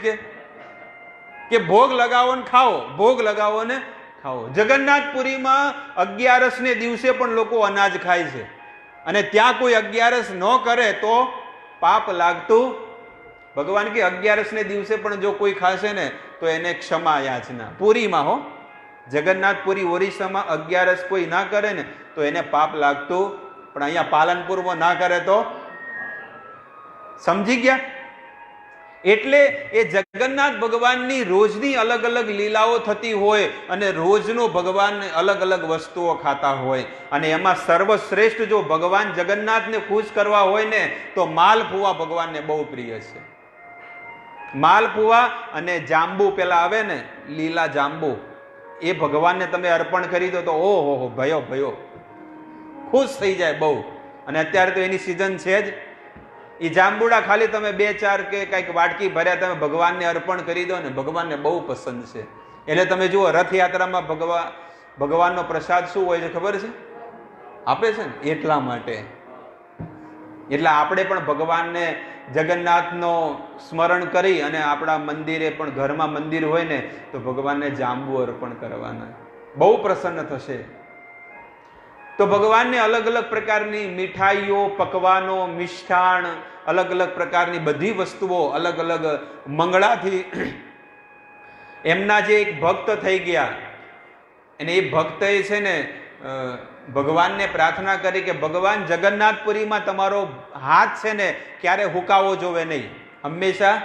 કે ભોગ લગાવો ને ખાઓ, ભોગ લગાવો ને ખાઓ. જગન્નાથપુરીમાં 11 ને દિવસે પણ લોકો અનાજ ખાય છે અને ત્યાં કોઈ 11 ન કરે તો પાપ લાગતું. ભગવાન કે 11 ને દિવસે પણ જો કોઈ ખાશે ને તો એને ક્ષમા યાચના. પુરીમાં હો, જગન્નાથપુરી ઓરિસ્સામાં 11 કોઈ ના કરે ને તો એને પાપ લાગતું, પણ અહીંયા પાલનપુરમાં ના કરે તો સમજી ગયા. એટલે એ જગન્નાથ ભગવાનની રોજની અલગ અલગ લીલાઓ થતી હોય અને રોજનો ભગવાન અલગ અલગ વસ્તુઓ ખાતા હોય. અને એમાં સર્વશ્રેષ્ઠ જો ભગવાન જગન્નાથને ખુશ કરવા હોય ને તો માલપુઆ ભગવાનને બહુ પ્રિય છે. માલપુઆ અને જાંબુ પેલા આવે ને લીલા જાંબુ, એ ભગવાનને તમે અર્પણ કરી દો તો ઓહો ભયો ભયો ખુશ થઈ જાય બહુ. અને અત્યારે તો એની સિઝન છે જ. એ જાંબુડા ખાલી તમે 2-4 કે કંઈક વાટકી ભર્યા તમે ભગવાનને અર્પણ કરી દો ને, ભગવાનને બહુ પસંદ છે. એટલે તમે જુઓ રથયાત્રામાં ભગવાનનો પ્રસાદ શું હોય છે ખબર છે? આપે છે ને એટલા માટે. એટલે આપણે પણ ભગવાનને જગન્નાથનો સ્મરણ કરી અને આપણા મંદિરે પણ, ઘરમાં મંદિર હોય ને તો ભગવાનને જાંબુ અર્પણ કરવાના, બહુ પ્રસન્ન થશે. તો ભગવાનને અલગ અલગ પ્રકારની મીઠાઈઓ, પકવાનો, મિષ્ઠાણ, અલગ અલગ પ્રકારની બધી વસ્તુઓ અલગ અલગ મંગળાથી. એમના જે એક ભક્ત થઈ ગયા અને એ ભક્તએ છે ને ભગવાનને પ્રાર્થના કરી કે ભગવાન જગન્નાથપુરીમાં તમારો હાથ છે ને ક્યારે હુકાવો જોવે નહીં, હંમેશા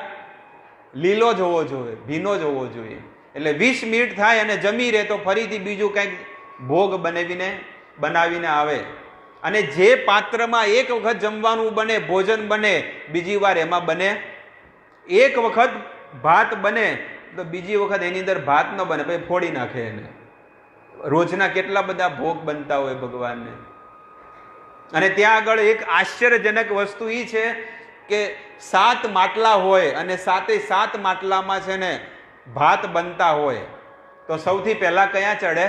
લીલો જ હોવો જોઈએ, ભીનો જ હોવો જોઈએ. એટલે 20 મિનિટ થાય અને જમી રહે તો ફરીથી બીજું કંઈક ભોગ બનાવીને આવે. અને જે પાત્રમાં એક વખત જમવાનું બને, ભોજન બને, બીજી વાર એમાં બને. એક વખત ભાત બને તો બીજી વખત એની અંદર ભાત ન બને, પછી ફોડી નાખે એને. રોજના કેટલા બધા ભોગ બનતા હોય ભગવાનને. અને ત્યાં આગળ એક આશ્ચર્યજનક વસ્તુ એ છે કે 7 માટલા હોય અને 7 માટલામાં છે ને ભાત બનતા હોય. તો સૌથી પહેલા કયા ચડે?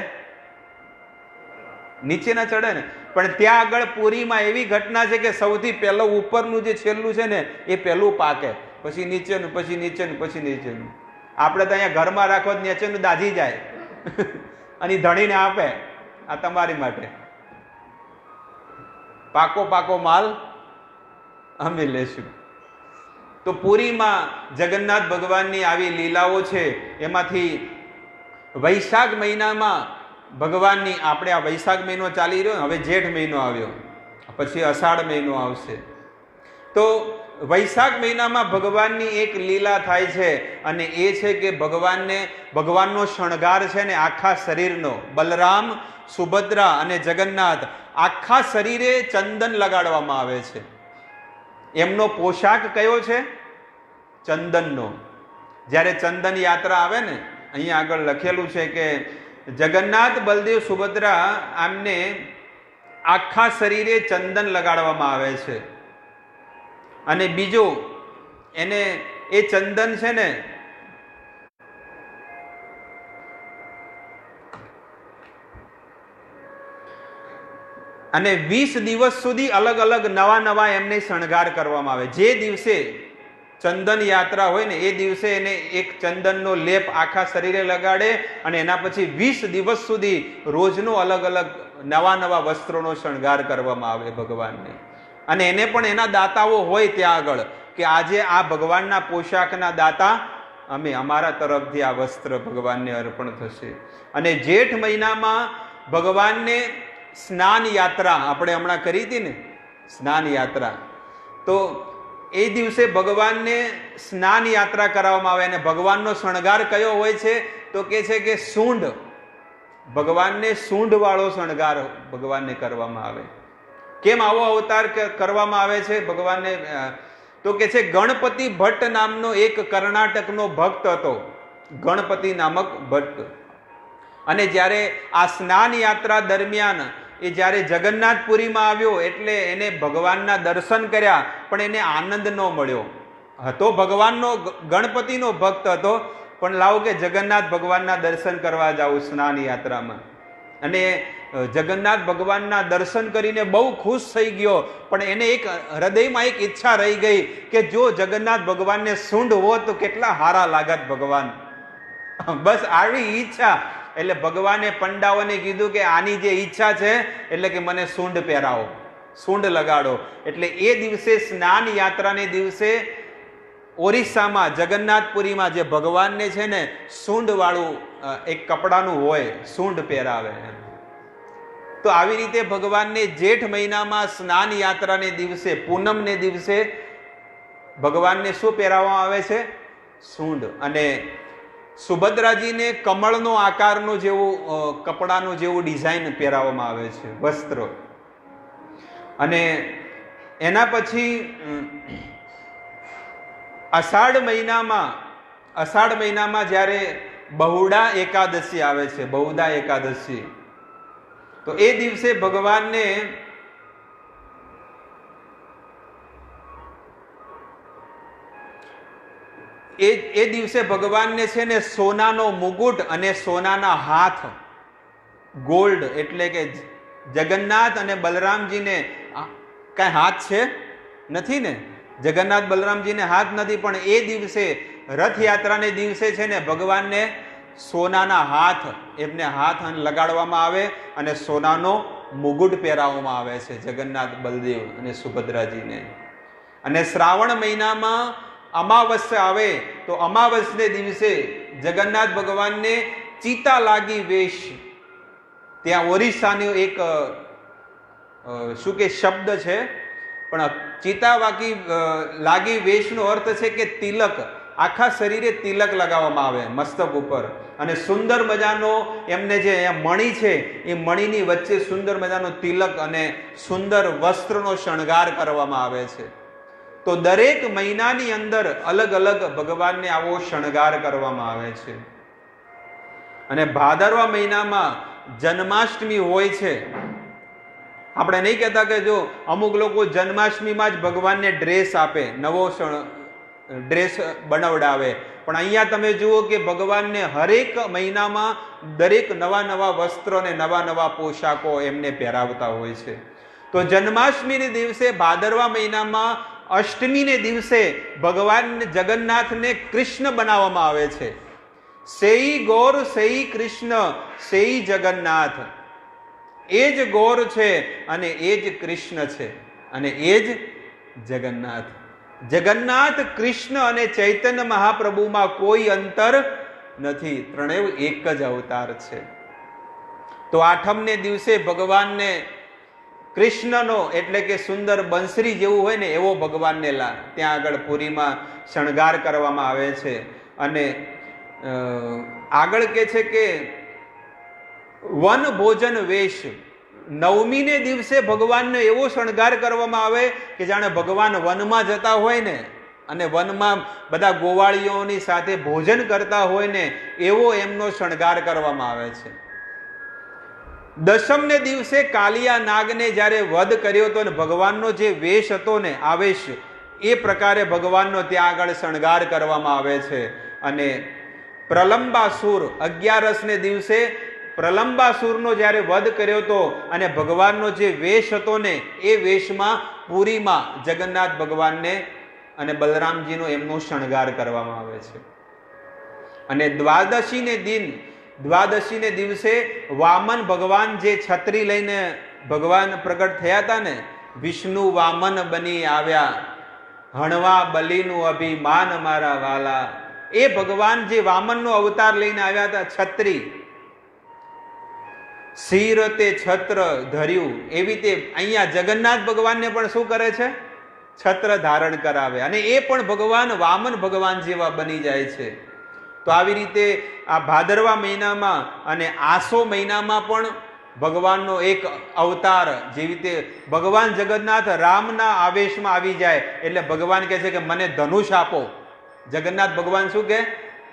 નીચે ના ચડે ને. પણ ત્યાં આગળ પુરીમાં એવી ઘટના છે કે સૌથી પહેલો ઉપરનું જે છેલ્લું છે ને એ પહેલું પાકે, પછી નીચેનું, પછી નીચેનું, પછી નીચેનું. આપણે તો અહીંયા ઘરમાં રાખો નીચેનું દાઝી જાય અને ધણીને આપે, આ તમારી માટે, પાકો માલ અમે લેશું. તો પુરીમાં જગન્નાથ ભગવાનની આવી લીલાઓ છે. એમાંથી વૈશાખ મહિનામાં ભગવાનની, આપણે આ વૈશાખ મહિનો ચાલી રહ્યો, હવે જેઠ મહિનો આવ્યો, પછી અષાઢ મહિનો આવશે. તો વૈશાખ મહિનામાં ભગવાનની એક લીલા થાય છે અને એ છે કે ભગવાનનો શણગાર છે ને આખા શરીરનો, બલરામ, સુભદ્રા અને જગન્નાથ આખા શરીરે ચંદન લગાડવામાં આવે છે. એમનો પોશાક કયો છે? ચંદનનો. જ્યારે ચંદન યાત્રા આવે ને, અહીંયા આગળ લખેલું છે કે જગન્નાથ, બલદેવ, સુભદ્રા આમને આખા શરીરે ચંદન લગાડવામાં આવે છે. અને બીજું એને એ ચંદન છે ને અને 20 દિવસ સુધી અલગ અલગ નવા એમને શણગાર કરવામાં આવે. જે દિવસે ચંદન યાત્રા હોય ને એ દિવસે એને એક ચંદનનો લેપ આખા શરીરે લગાડે અને એના પછી 20 દિવસ સુધી રોજનો અલગ અલગ નવા વસ્ત્રોનો શણગાર કરવામાં આવે ભગવાનને. અને એને પણ એના દાતાઓ હોય ત્યાં આગળ કે આજે આ ભગવાનના પોશાકના દાતા અમે, અમારા તરફથી આ વસ્ત્ર ભગવાનને અર્પણ થશે. અને જેઠ મહિનામાં ભગવાનને સ્નાન યાત્રા આપણે હમણાં કરી હતી ને, સ્નાન યાત્રા. તો એ દિવસે ભગવાનને સ્નાન યાત્રા કરાવવામાં આવે. અને ભગવાનનો શણગાર કયો હોય છે? તો કે છે કે સૂંઢ. ભગવાનને સૂંઢ વાળો શણગાર ભગવાનને કરવામાં આવે. કેમ આવો અવતાર કરવામાં આવે છે ભગવાનને? તો કે છે ગણપતિ ભટ્ટ નામનો એક કર્ણાટકનો ભક્ત હતો, ગણપતિ નામક ભટ્ટ. અને જ્યારે આ સ્નાન યાત્રા દરમિયાન એ જ્યારે જગન્નાથપુરીમાં આવ્યો એટલે એને ભગવાનના દર્શન કર્યા, પણ એને આનંદ ન મળ્યો. હતો ભગવાનનો, ગણપતિનો ભક્ત હતો, પણ લાવો કે જગન્નાથ ભગવાનના દર્શન કરવા જાઉં સ્નાન યાત્રામાં. અને જગન્નાથ ભગવાનના દર્શન કરીને બહુ ખુશ થઈ ગયો, પણ એને એક હૃદયમાં એક ઈચ્છા રહી ગઈ કે જો જગન્નાથ ભગવાનને સૂંઢ હોત તો કેટલા હારા લાગત ભગવાન. બસ આવી ઈચ્છા. એટલે ભગવાને પંડાઓને કીધું કે આની જે ઈચ્છા છે એટલે કે મને સૂંઢ પહેરાવો, સૂંઢ લગાડો. એટલે એ દિવસે સ્નાન યાત્રાને દિવસે ઓરિસ્સામાં જગન્નાથપુરીમાં જે ભગવાનને છે ને સૂંઢ વાળું એક કપડાનું હોય, સૂંઢ પહેરાવે. તો આવી રીતે ભગવાનને જેઠ મહિનામાં સ્નાન યાત્રાને દિવસે, પૂનમને દિવસે ભગવાનને શું પહેરાવવામાં આવે છે? સૂંઢ. અને સુભદ્રાજીને કમળનો આકારનું જેવું કપડાનું જેવું ડિઝાઇન પહેરાવવામાં આવે છે, વસ્ત્ર. અને એના પછી અષાઢ મહિનામાં જ્યારે બહુડા એકાદશી આવે છે, બહુદા એકાદશી, તો એ દિવસે ભગવાનને એ દિવસે ભગવાનને છે ને સોનાનો મુગુટ અને સોનાના હાથ, ગોલ્ડ. એટલે કે જગન્નાથ અને બલરામજીને કઈ હાથ છે નથી ને, જગન્નાથ બલરામજીને હાથ નથી, પણ એ દિવસે રથયાત્રાને દિવસે છે ને ભગવાનને સોનાના હાથ, એમને હાથ લગાડવામાં આવે અને સોનાનો મુગુટ પહેરાવવામાં આવે છે જગન્નાથ, બલદેવ અને સુભદ્રાજીને. અને શ્રાવણ મહિનામાં અમાવસ્યા આવે તો અમાવસ્યને દિવસે જગન્નાથ ભગવાનને ચિતા લાગી વેશ, ત્યાં ઓરિસ્સાનો એક શું કે શબ્દ છે, પણ ચિતા લાગી વેશનો અર્થ છે કે તિલક, આખા શરીરે તિલક લગાવવામાં આવે મસ્તક ઉપર. અને સુંદર મજાનો એમને જે મણી છે એ મણીની વચ્ચે સુંદર મજાનો તિલક અને સુંદર વસ્ત્રનો શણગાર કરવામાં આવે છે. તો દરેક મહિનાની અંદર અલગ અલગ ભગવાનને આવો શણગાર કરવામાં આવે છે. અને ભાદરવા મહિનામાં જન્માષ્ટમી હોય છે. આપણે નહીં કહેતા કે જો અમુક લોકો જન્માષ્ટમીમાં જ ભગવાનને ડ્રેસ આપે, નવો ડ્રેસ બનાવડાવે, પણ અહીંયા તમે જુઓ કે ભગવાનને હરેક મહિનામાં દરેક નવા નવા વસ્ત્ર અને નવા નવા પોશાકો એમને પહેરાવતા હોય છે. તો જન્માષ્ટમીને દિવસે ભાદરવા મહિનામાં અષ્ટમીને દિવસે ભગવાન જગન્નાથને કૃષ્ણ બનાવવામાં આવે છે. સેઈ ગોર સેઈ કૃષ્ણ સેઈ જગન્નાથ. એ જ ગોર છે અને એ જ કૃષ્ણ છે અને એ જ જગન્નાથ. જગન્નાથ, કૃષ્ણ અને ચૈતન્ય મહાપ્રભુમાં કોઈ અંતર નથી, ત્રણેય એક જ અવતાર છે. તો આઠમને દિવસે ભગવાનને કૃષ્ણનો એટલે કે સુંદર બંસરી જેવું હોય ને એવો ભગવાનને ત્યાં આગળ પુરીમાં શણગાર કરવામાં આવે છે. અને આગળ કે છે કે વન ભોજન વેશ, નવમીને દિવસે ભગવાનનો એવો શણગાર કરવામાં આવે કે જાણે ભગવાન વનમાં જતા હોય ને અને વનમાં બધા ગોવાળીઓની સાથે ભોજન કરતા હોય ને એવો એમનો શણગાર કરવામાં આવે છે. દશમને દિવસે કાલિયા નાગને જ્યારે વધ કર્યો હતો ને ભગવાનનો જે વેશ હતો ને, આવેશ, એ પ્રકારે ભગવાનનો ત્યાં આગળ શણગાર કરવામાં આવે છે. અને પ્રલંબાસુર, 11ને દિવસે પ્રલંબાસુરનો જ્યારે વધ કર્યો હતો અને ભગવાનનો જે વેશ હતો ને એ વેશમાં પુરીમાં જગન્નાથ ભગવાનને અને બલરામજીનો એમનો શણગાર કરવામાં આવે છે. અને દ્વાદશીને દિવસે વામન ભગવાન જે છત્રી લઈને ભગવાન પ્રગટ થયા હતા ને, વિષ્ણુ વામન બની આવ્યા, હણવા બલીનું અભિમાન મારા વાલા. એ ભગવાન જે વામનનો અવતાર લઈને આવ્યા હતા, છત્રી, શિર તે છત્ર ધર્યું, એવી રીતે અહીંયા જગન્નાથ ભગવાનને પણ શું કરે છે? છત્ર ધારણ કરાવે અને એ પણ ભગવાન વામન ભગવાન જેવા બની જાય છે. તો આવી રીતે આ ભાદરવા મહિનામાં અને આસો મહિનામાં પણ ભગવાનનો એક અવતાર, જેવી રીતે ભગવાન જગન્નાથ રામના આવેશમાં આવી જાય એટલે ભગવાન કહે છે કે મને ધનુષ આપો. જગન્નાથ ભગવાન શું કહે?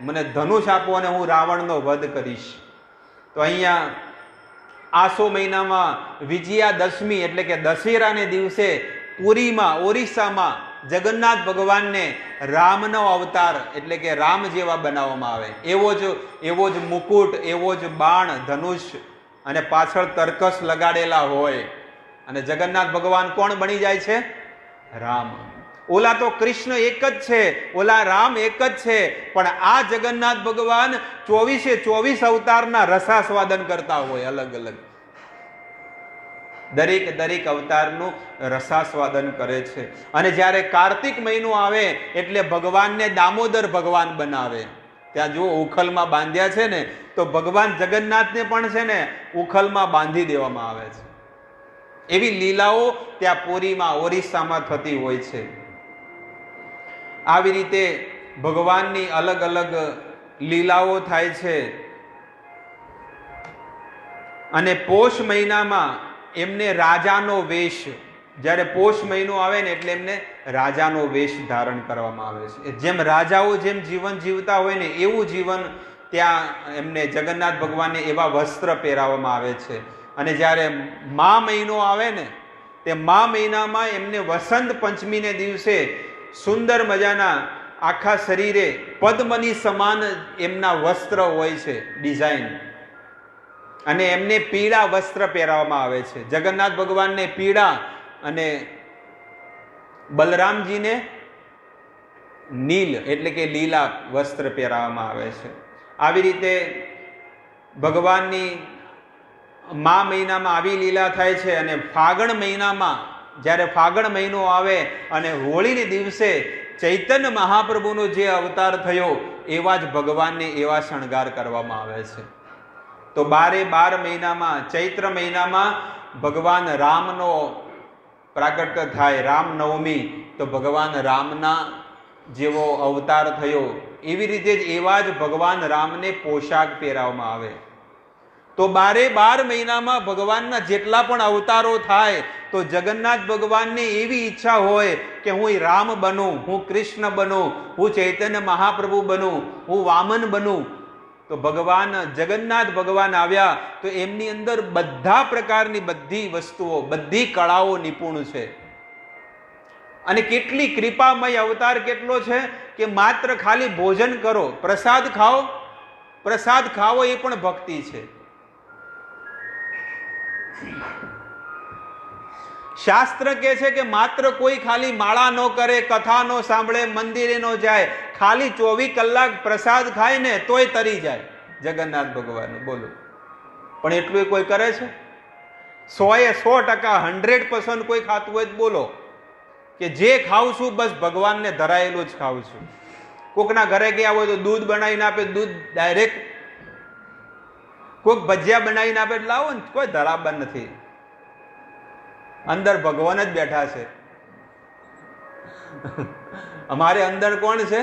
મને ધનુષ આપો અને હું રાવણનો વધ કરીશ. તો અહીંયા આસો મહિનામાં વિજયાદશમી એટલે કે દશેરાને દિવસે પુરીમાં, ઓરિસ્સામાં જગન્નાથ ભગવાનને રામનો અવતાર એટલે કે રામ જેવા બનાવવામાં આવે. એવો જ મુકુટ, એવો જ બાણ, ધનુષ અને પાછળ તર્કસ લગાડેલા હોય અને જગન્નાથ ભગવાન કોણ બની જાય છે? રામ. ઓલા તો કૃષ્ણ એક જ છે, ઓલા રામ એક જ છે, પણ આ જગન્નાથ ભગવાન 24 અવતારના રસાસ્વાદન કરતા હોય અલગ અલગ. દરેક અવતારનું રસાસ્વાદન કરે છે. અને જ્યારે કાર્તિક મહિનો આવે એટલે ભગવાનને દામોદર ભગવાન બનાવે. ત્યાં જો ઉખલમાં બાંધ્યા છે ને, તો ભગવાન જગન્નાથને પણ છે ને ઉખલમાં બાંધી દેવામાં આવે છે. એવી લીલાઓ ત્યાં પુરીમાં, ઓરિસ્સામાં થતી હોય છે. આવી રીતે ભગવાનની અલગ અલગ લીલાઓ થાય છે. અને પોષ મહિનામાં એમને રાજાનો વેશ, જ્યારે પોષ મહિનો આવે ને એટલે એમને રાજાનો વેશ ધારણ કરવામાં આવે છે. જેમ રાજાઓ જેમ જીવન જીવતા હોય ને એવું જીવન ત્યાં એમને જગન્નાથ ભગવાનને એવા વસ્ત્ર પહેરાવવામાં આવે છે. અને જ્યારે મા મહિનો આવે ને તે મા મહિનામાં એમને વસંત પંચમીને દિવસે સુંદર મજાના આખા શરીરે પદ્મની સમાન એમના વસ્ત્ર હોય છે, ડિઝાઇન, અને એમને પીળા વસ્ત્ર પહેરાવવામાં આવે છે. જગન્નાથ ભગવાનને પીળા અને બલરામજીને નીલ એટલે કે લીલા વસ્ત્ર પહેરાવવામાં આવે છે. આવી રીતે ભગવાનની મા મહિનામાં આવી લીલા થાય છે. અને ફાગણ મહિનામાં જ્યારે ફાગણ મહિનો આવે અને હોળીને દિવસે ચૈતન્ય મહાપ્રભુનો જે અવતાર થયો એવા જ ભગવાનને એવા શણગાર કરવામાં આવે છે. તો 12 મહિનામાં, ચૈત્ર મહિનામાં ભગવાન રામનો પ્રાગટ્ય થાય, રામનવમી, તો ભગવાન રામના જેવો અવતાર થયો એવી રીતે જ એવા જ ભગવાન રામને પોશાક પહેરાવવામાં આવે. તો 12 મહિનામાં ભગવાનના જેટલા પણ અવતારો થાય તો જગન્નાથ ભગવાનને એવી ઈચ્છા હોય કે હું રામ બનું, હું કૃષ્ણ બનું, હું ચૈતન્ય મહાપ્રભુ બનું, હું વામન બનું. તો ભગવાન જગન્નાથ ભગવાન આવ્યા તો એમની અંદર બધા પ્રકારની બધી વસ્તુઓ, બધી કળાઓ નિપુણ છે. અને કેટલી કૃપામય અવતાર કેટલો છે કે માત્ર ખાલી ભોજન કરો, પ્રસાદ ખાઓ એ પણ ભક્તિ છે. શાસ્ત્ર કહે છે કે માત્ર કોઈ ખાલી માળા ન કરે, કથા ન સાંભળે, મંદિરે ન જાય, ખાલી 24 કલાક પ્રસાદ ખાય ને તોય તરી જાય જગન્નાથ ભગવાન. બોલો, પણ એટલું કોઈ કરે છે? 100% 100% કોઈ ખાતું હોય તો બોલો કે જે ખાઉં છું બસ ભગવાનને ધરાયેલું જ ખાઉં છું. કોકના ઘરે ગયા હોય તો દૂધ બનાવીને આપે, દૂધ ડાયરેક્ટ. કોઈક ભજીયા બનાવીને આપે, લાવો ને, કોઈ ધરાબર નથી. અંદર ભગવાન જ બેઠા છે. અમારે અંદર કોણ છે?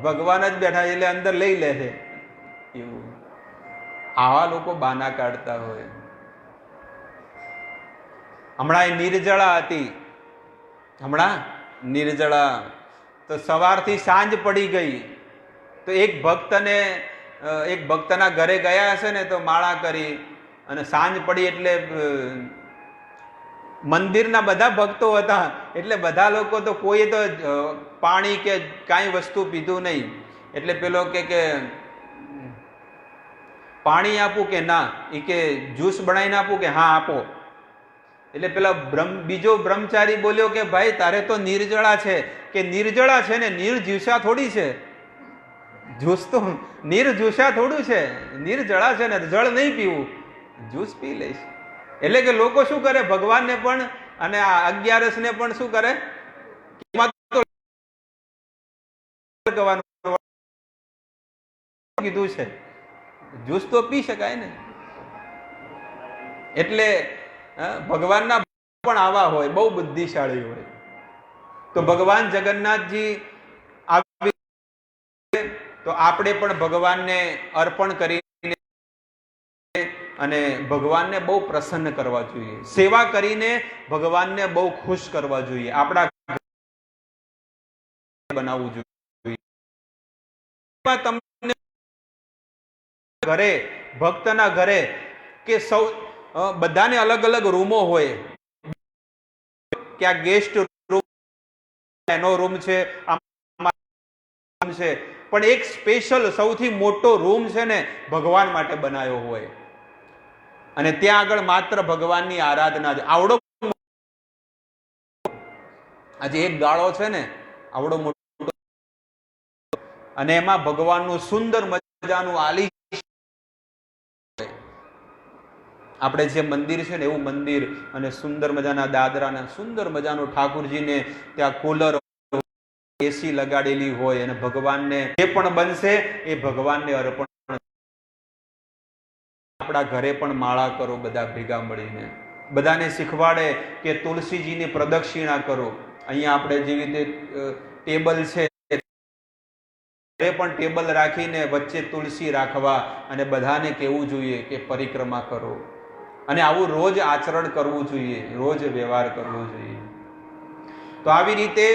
ભગવાન જ બેઠા છે, એટલે અંદર લઈ લે છે. એવું આવા લોકો બાના કાઢતા હોય. હમણાં નિર્જળા હતી, તો સવારથી સાંજ પડી ગઈ તો એક ભક્તના ઘરે ગયા હશે ને તો માળા કરી, અને સાંજ પડી એટલે મંદિરના બધા ભક્તો હતા એટલે બધા લોકો તો કોઈએ તો પાણી કે કાંઈ વસ્તુ પીધું નહીં. એટલે પેલો કે પાણી આપું કે ના, એ કે જ્યુસ બનાવીને આપું કે હા આપો. એટલે પેલા બીજો બ્રહ્મચારી બોલ્યો કે ભાઈ તારે તો નિર્જળા છે, કે નિર્જળા છે ને નિર્જુષા થોડી છે, જ્યુસ તો નિર્જુષા થોડું છે, નિર્જળા છે ને જળ નહીં પીવું, જ્યુસ પી લઈશ. એટલે કે લોકો શું કરે, ભગવાનને પણ અને આ 11 ને પણ શું કરે, કીધું છે જ્યુસ તો પી શકાય ને. એટલે ભગવાનના પણ આવા હોય, બહુ બુદ્ધિશાળી હોય. તો ભગવાન જગન્નાથજી આવી તો આપણે પણ ભગવાનને અર્પણ કરીને અને ભગવાનને બહુ પ્રસન્ન કરવા જોઈએ, સેવા કરીને ભગવાનને બહુ ખુશ કરવા જોઈએ, આપણા બનાવવું જોઈએ. તમને ઘરે, ભક્તના ઘરે કે સૌ બધાને અલગ અલગ રૂમો હોય, ક્યાં ગેસ્ટ રૂમ એનો રૂમ છે, છે, પણ એક સ્પેશિયલ સૌથી મોટો રૂમ છે ને ભગવાન માટે બનાવ્યો હોય, અને ત્યાં આગળ માત્ર ભગવાનની આરાધના જ. આવડો આજે એક ગાળો છે ને આવડો મોટો, અને એમાં ભગવાનનું સુંદર મજાનું આલી, આપણે જે મંદિર છે ને એવું મંદિર, અને સુંદર મજાના દાદરા, સુંદર મજાનું ઠાકુરજીને ત્યાં કુલર, એસી લગાડેલી હોય, અને ભગવાનને જે પણ બનશે એ ભગવાનને અર્પણ. આપણા ઘરે પણ માળા કરો બધા ભેગા મળીને, બધાને શીખવાડે કે તુલસીજીની પ્રદક્ષિણા કરો. અહીંયા આપણે જેવી રીતે ટેબલ છે, પણ ટેબલ રાખીને વચ્ચે તુલસી રાખવા, અને બધાને કહેવું જોઈએ કે પરિક્રમા કરો, અને આવું રોજ આચરણ કરવું જોઈએ, રોજ વ્યવહાર કરવો જોઈએ. તો આવી રીતે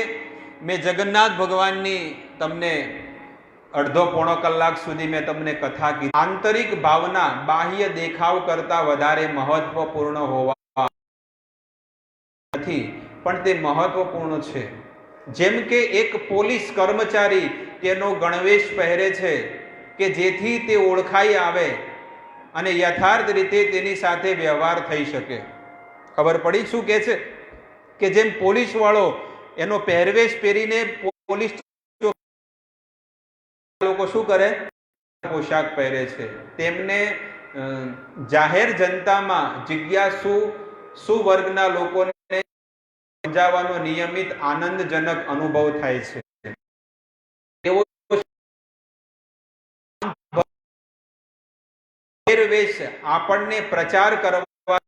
મેં જગન્નાથ ભગવાનની તમને અડધો પોણો કલાક સુધી મેં તમને કથા કીધી. આંતરિક ભાવના બાહ્ય દેખાવ કરતા વધારે મહત્વપૂર્ણ હોવા નથી, પણ તે મહત્વપૂર્ણ છે. જેમ કે એક પોલીસ કર્મચારી તેનો ગણવેશ પહેરે છે કે જેથી તે ઓળખાઈ આવે અને યથાર્થ રીતે તેની સાથે વ્યવહાર થઈ શકે. ખબર પડી શું કે છે? કે જેમ પોલીસ વાળો એનો પહેરવેશ પહેરીને પોલીસ લોકો શું કરે? પોશાક પહેરે છે. તેમને જાહેર જનતામાં જિજ્ઞાસુ સુવર્ગના લોકોને સમજાવવાનો નિયમિત આનંદજનક અનુભવ થાય છે. તેઓ પહેરવેશ આપણને પ્રચાર કરવા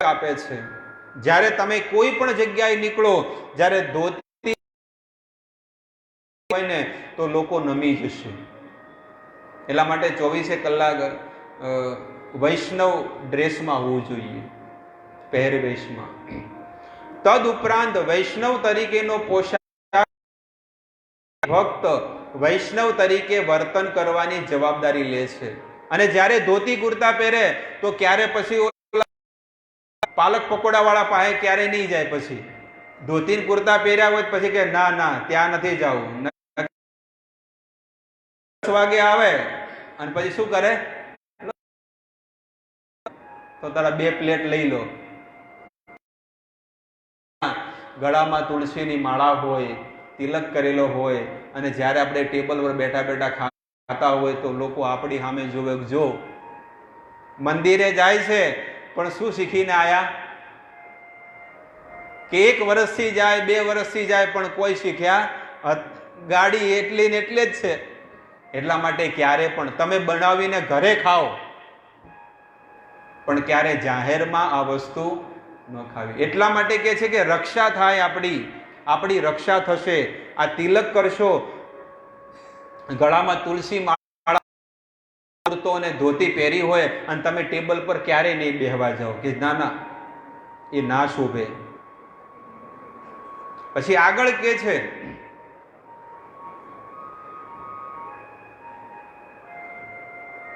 આપે છે. જ્યારે તમે કોઈ પણ જગ્યાએ નીકળો, જ્યારે ધોતી હોય ને તો લોકો નમી જશે. એટલા માટે 24 કલાક વૈષ્ણવ ડ્રેસમાં હોવું જોઈએ, પહેરવેશમાં. તદ ઉપરાંત વૈષ્ણવ તરીકેનો પોશાક, ભક્ત વૈષ્ણવ તરીકે વર્તન કરવાની જવાબદારી લે છે. અને જ્યારે ધોતી કુર્તા પહેરે તો ક્યારે પછી પાલક પકોડા વાળા પાસે ક્યારે નહીં જાય. પછી ધોતી કુર્તા પહેર્યા હોય પછી કે ના ના ત્યાં નથી જવું, 10 વાગે આવે અને પછી શું કરે? તો તારા 2 પ્લેટ લઈ લો. ગળામાં તુલસીની માળા હોય, તિલક કરેલો હોય, અને જ્યારે આપણે ટેબલ પર બેઠા બેઠા ખાતા હોય તો લોકો આપણી સામે જોવે, જો મંદિરે જાય છે પણ શું શીખીને આયા? કે 1 વર્ષથી જાય, 2 વર્ષથી જાય, પણ કોઈ શીખ્યા ગાડી એટલી ને એટલે જ છે. એટલા માટે ક્યારે પણ તમે બનાવીને ઘરે ખાઓ, પણ ક્યારે જાહેરમાં આ વસ્તુ ન ખાવી. એટલા માટે કે છે કે રક્ષા થાય, આપણી રક્ષા થશે. આ તિલક કરશો, ગળામાં તુલસી માળા અને ધોતી પહેરી હોય, અને તમે ટેબલ પર ક્યારે નહીં બેહવા જાઓ કે ના ના એ ના શોભે. પછી આગળ કે છે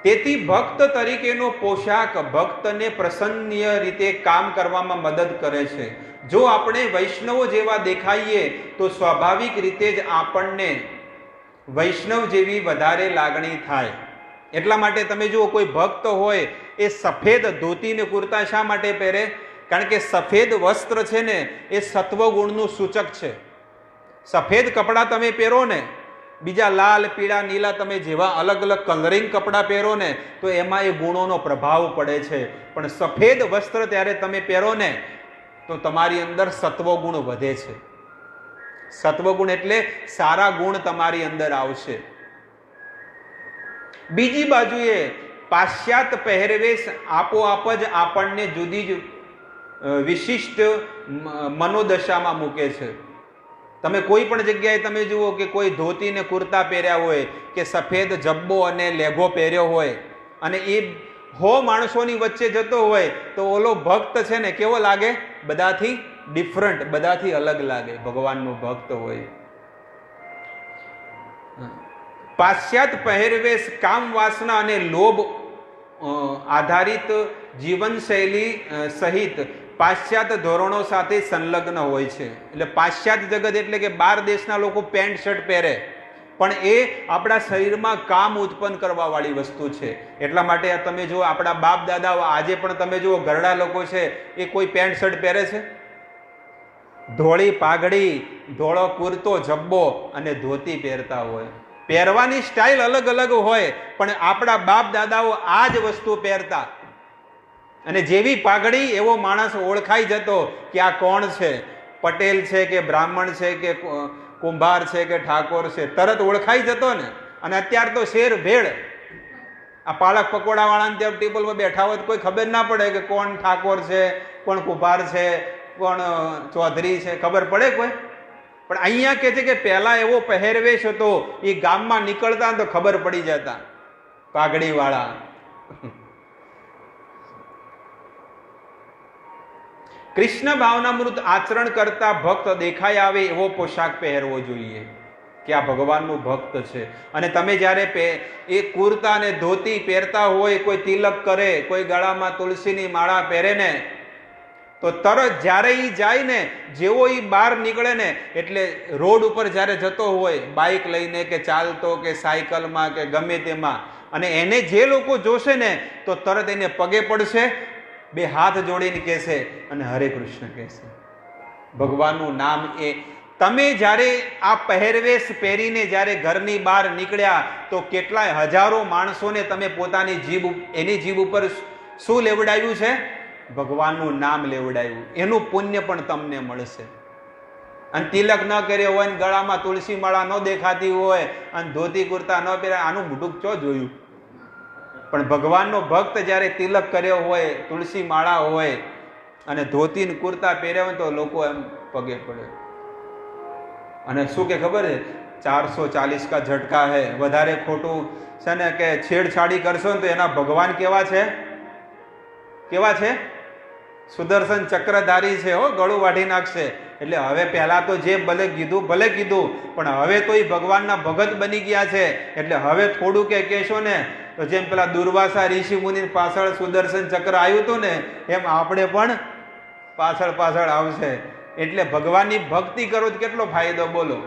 તેથી ભક્ત તરીકેનો પોશાક ભક્તને પ્રસન્નીય રીતે કામ કરવામાં મદદ કરે છે. જો આપણે વૈષ્ણવો જેવા દેખાઈએ તો સ્વાભાવિક રીતે જ આપણને વૈષ્ણવ જેવી વધારે લાગણી થાય. એટલા માટે તમે જુઓ, કોઈ ભક્ત હોય એ સફેદ ધોતી ને કુર્તા શા માટે પહેરે? કારણ કે સફેદ વસ્ત્ર છે ને એ સત્વગુણનું સૂચક છે. સફેદ કપડાં તમે પહેરો ને, બીજા લાલ, પીળા, નીલા તમે જેવા અલગ અલગ કલરિંગ કપડાં પહેરો ને તો એમાં એ ગુણોનો પ્રભાવ પડે છે. પણ સફેદ વસ્ત્ર ત્યારે તમે પહેરો ને તો તમારી અંદર સત્વગુણ વધે છે. સત્વગુણ એટલે સારા ગુણ તમારી અંદર આવશે. બીજી બાજુએ પાશ્ચાત્ય પહેરવેશ આપોઆપ જ આપણને જુદી જ વિશિષ્ટ મનોદશામાં મૂકે છે. તમે કોઈ પણ જગ્યાએ તમે જુઓ કે કોઈ ધોતી ને કુર્તા પહેર્યા હોય કે સફેદ જબ્બો અને લેઘો પહેર્યો હોય અને એ 100 માણસોની વચ્ચે જતો હોય તો ઓલો ભક્ત છે ને કેવો લાગે? બધાથી ડિફરન્ટ, બધાથી અલગ લાગે. ભગવાનનો ભક્ત હોય. પાશ્ચાત્ય પહેરવેશ, કામ વાસના અને લોભ આધારિત જીવનશૈલી સહિત પાશ્ચાત્ય ધોરણો સાથે સંલગ્ન હોય છે. એટલે પાશ્ચાત્ય જગત એટલે કે 12 દેશના લોકો પેન્ટ શર્ટ પહેરે, પણ એ આપણા શરીરમાં કામ ઉત્પન્ન કરવા વાળી વસ્તુ છે. એટલા માટે તમે જો આપણા બાપ દાદાઓ આજે પણ તમે જુઓ ઘરડા લોકો છે, એ કોઈ પેન્ટ શર્ટ પહેરે છે? ધોળી પાઘડી, ધોળો કુર્તો જબ્બો અને ધોતી પહેરતા હોય. પહેરવાની સ્ટાઇલ અલગ અલગ હોય, પણ આપણા બાપ દાદાઓ આ જ વસ્તુ પહેરતા. અને જેવી પાઘડી એવો માણસ ઓળખાઈ જતો કે આ કોણ છે, પટેલ છે કે બ્રાહ્મણ છે કે કુંભાર છે કે ઠાકોર છે, તરત ઓળખાઈ જતો ને. અને અત્યારે તો શેર ભેળ, આ પાલક પકોડા વાળાને ત્યાં ટેબલ પર બેઠા હોય કોઈ ખબર ના પડે કે કોણ ઠાકોર છે, કોણ કુંભાર છે, કોણ ચૌધરી છે, ખબર પડે કોઈ? પણ અહીંયા કે છે કે પહેલા એવો પહેરવેશ હતો, એ ગામમાં નીકળતા તો ખબર પડી જતા પાઘડી વાળા. કૃષ્ણ ભાવનામૃત આચરણ કરતા ભક્ત દેખાઈ આવે એવો પોશાક પહેરવો જોઈએ કે આ ભગવાનનું ભક્ત છે. અને તમે જ્યારે એ કુર્તા અને ધોતી પહેરતા હોય, કોઈ તિલક કરે, કોઈ ગળામાં તુલસીની માળા પહેરે ને, તો તરત જ્યારે એ જાય ને, જેવો એ બહાર નીકળે ને, એટલે રોડ ઉપર જ્યારે જતો હોય બાઇક લઈને કે ચાલતો કે સાયકલમાં કે ગમે તેમાં, અને એને જે લોકો જોશે ને તો તરત એને પગે પડશે, 2 હાથ જોડીને કહેશે અને હરે કૃષ્ણ કહેશે. ભગવાનનું નામ. એ તમે જ્યારે આ પહેરવેશ પહેરીને જ્યારે ઘરની બહાર નીકળ્યા તો કેટલાય હજારો માણસોને તમે પોતાની એની જીભ ઉપર શું લેવડાવ્યું છે? ભગવાનનું નામ લેવડાવ્યું. એનું પુણ્ય પણ તમને મળશે. અને તિલક ન કર્યો હોય, ગળામાં તુલસી માળા ન દેખાતી હોય અને ધોતી કુર્તા ન પહેર્યા, આનું મુઢુક ચો જોયું? પણ ભગવાનનો ભક્ત જ્યારે તિલક કર્યો હોય, તુલસી માળા હોય અને ધોતી ને કુર્તા પહેર્યા હોય તો લોકો એમ પગે પડે. અને શું કે ખબર છે? 440 કા ઝટકા હે. વધારે ખોટું છે ને કે છેડછાડી કરશો ને તો એના ભગવાન કેવા છે? કેવા છે? સુદર્શન ચક્રધારી છે હો, ગળું વાઢી નાખશે. એટલે હવે પહેલા તો જે ભલે કીધું, પણ હવે તો એ ભગવાનના ભગત બની ગયા છે. એટલે હવે થોડું કે કહેશો ને તો જેમ પેલા દુર્વાસા ઋષિ મુનિ પાછળ સુદર્શન ચક્ર આવ્યું હતું ને, એમ આપણે પણ પાછળ પાછળ આવશે. એટલે ભગવાનની ભક્તિ કરો તો કેટલો ફાયદો બોલો.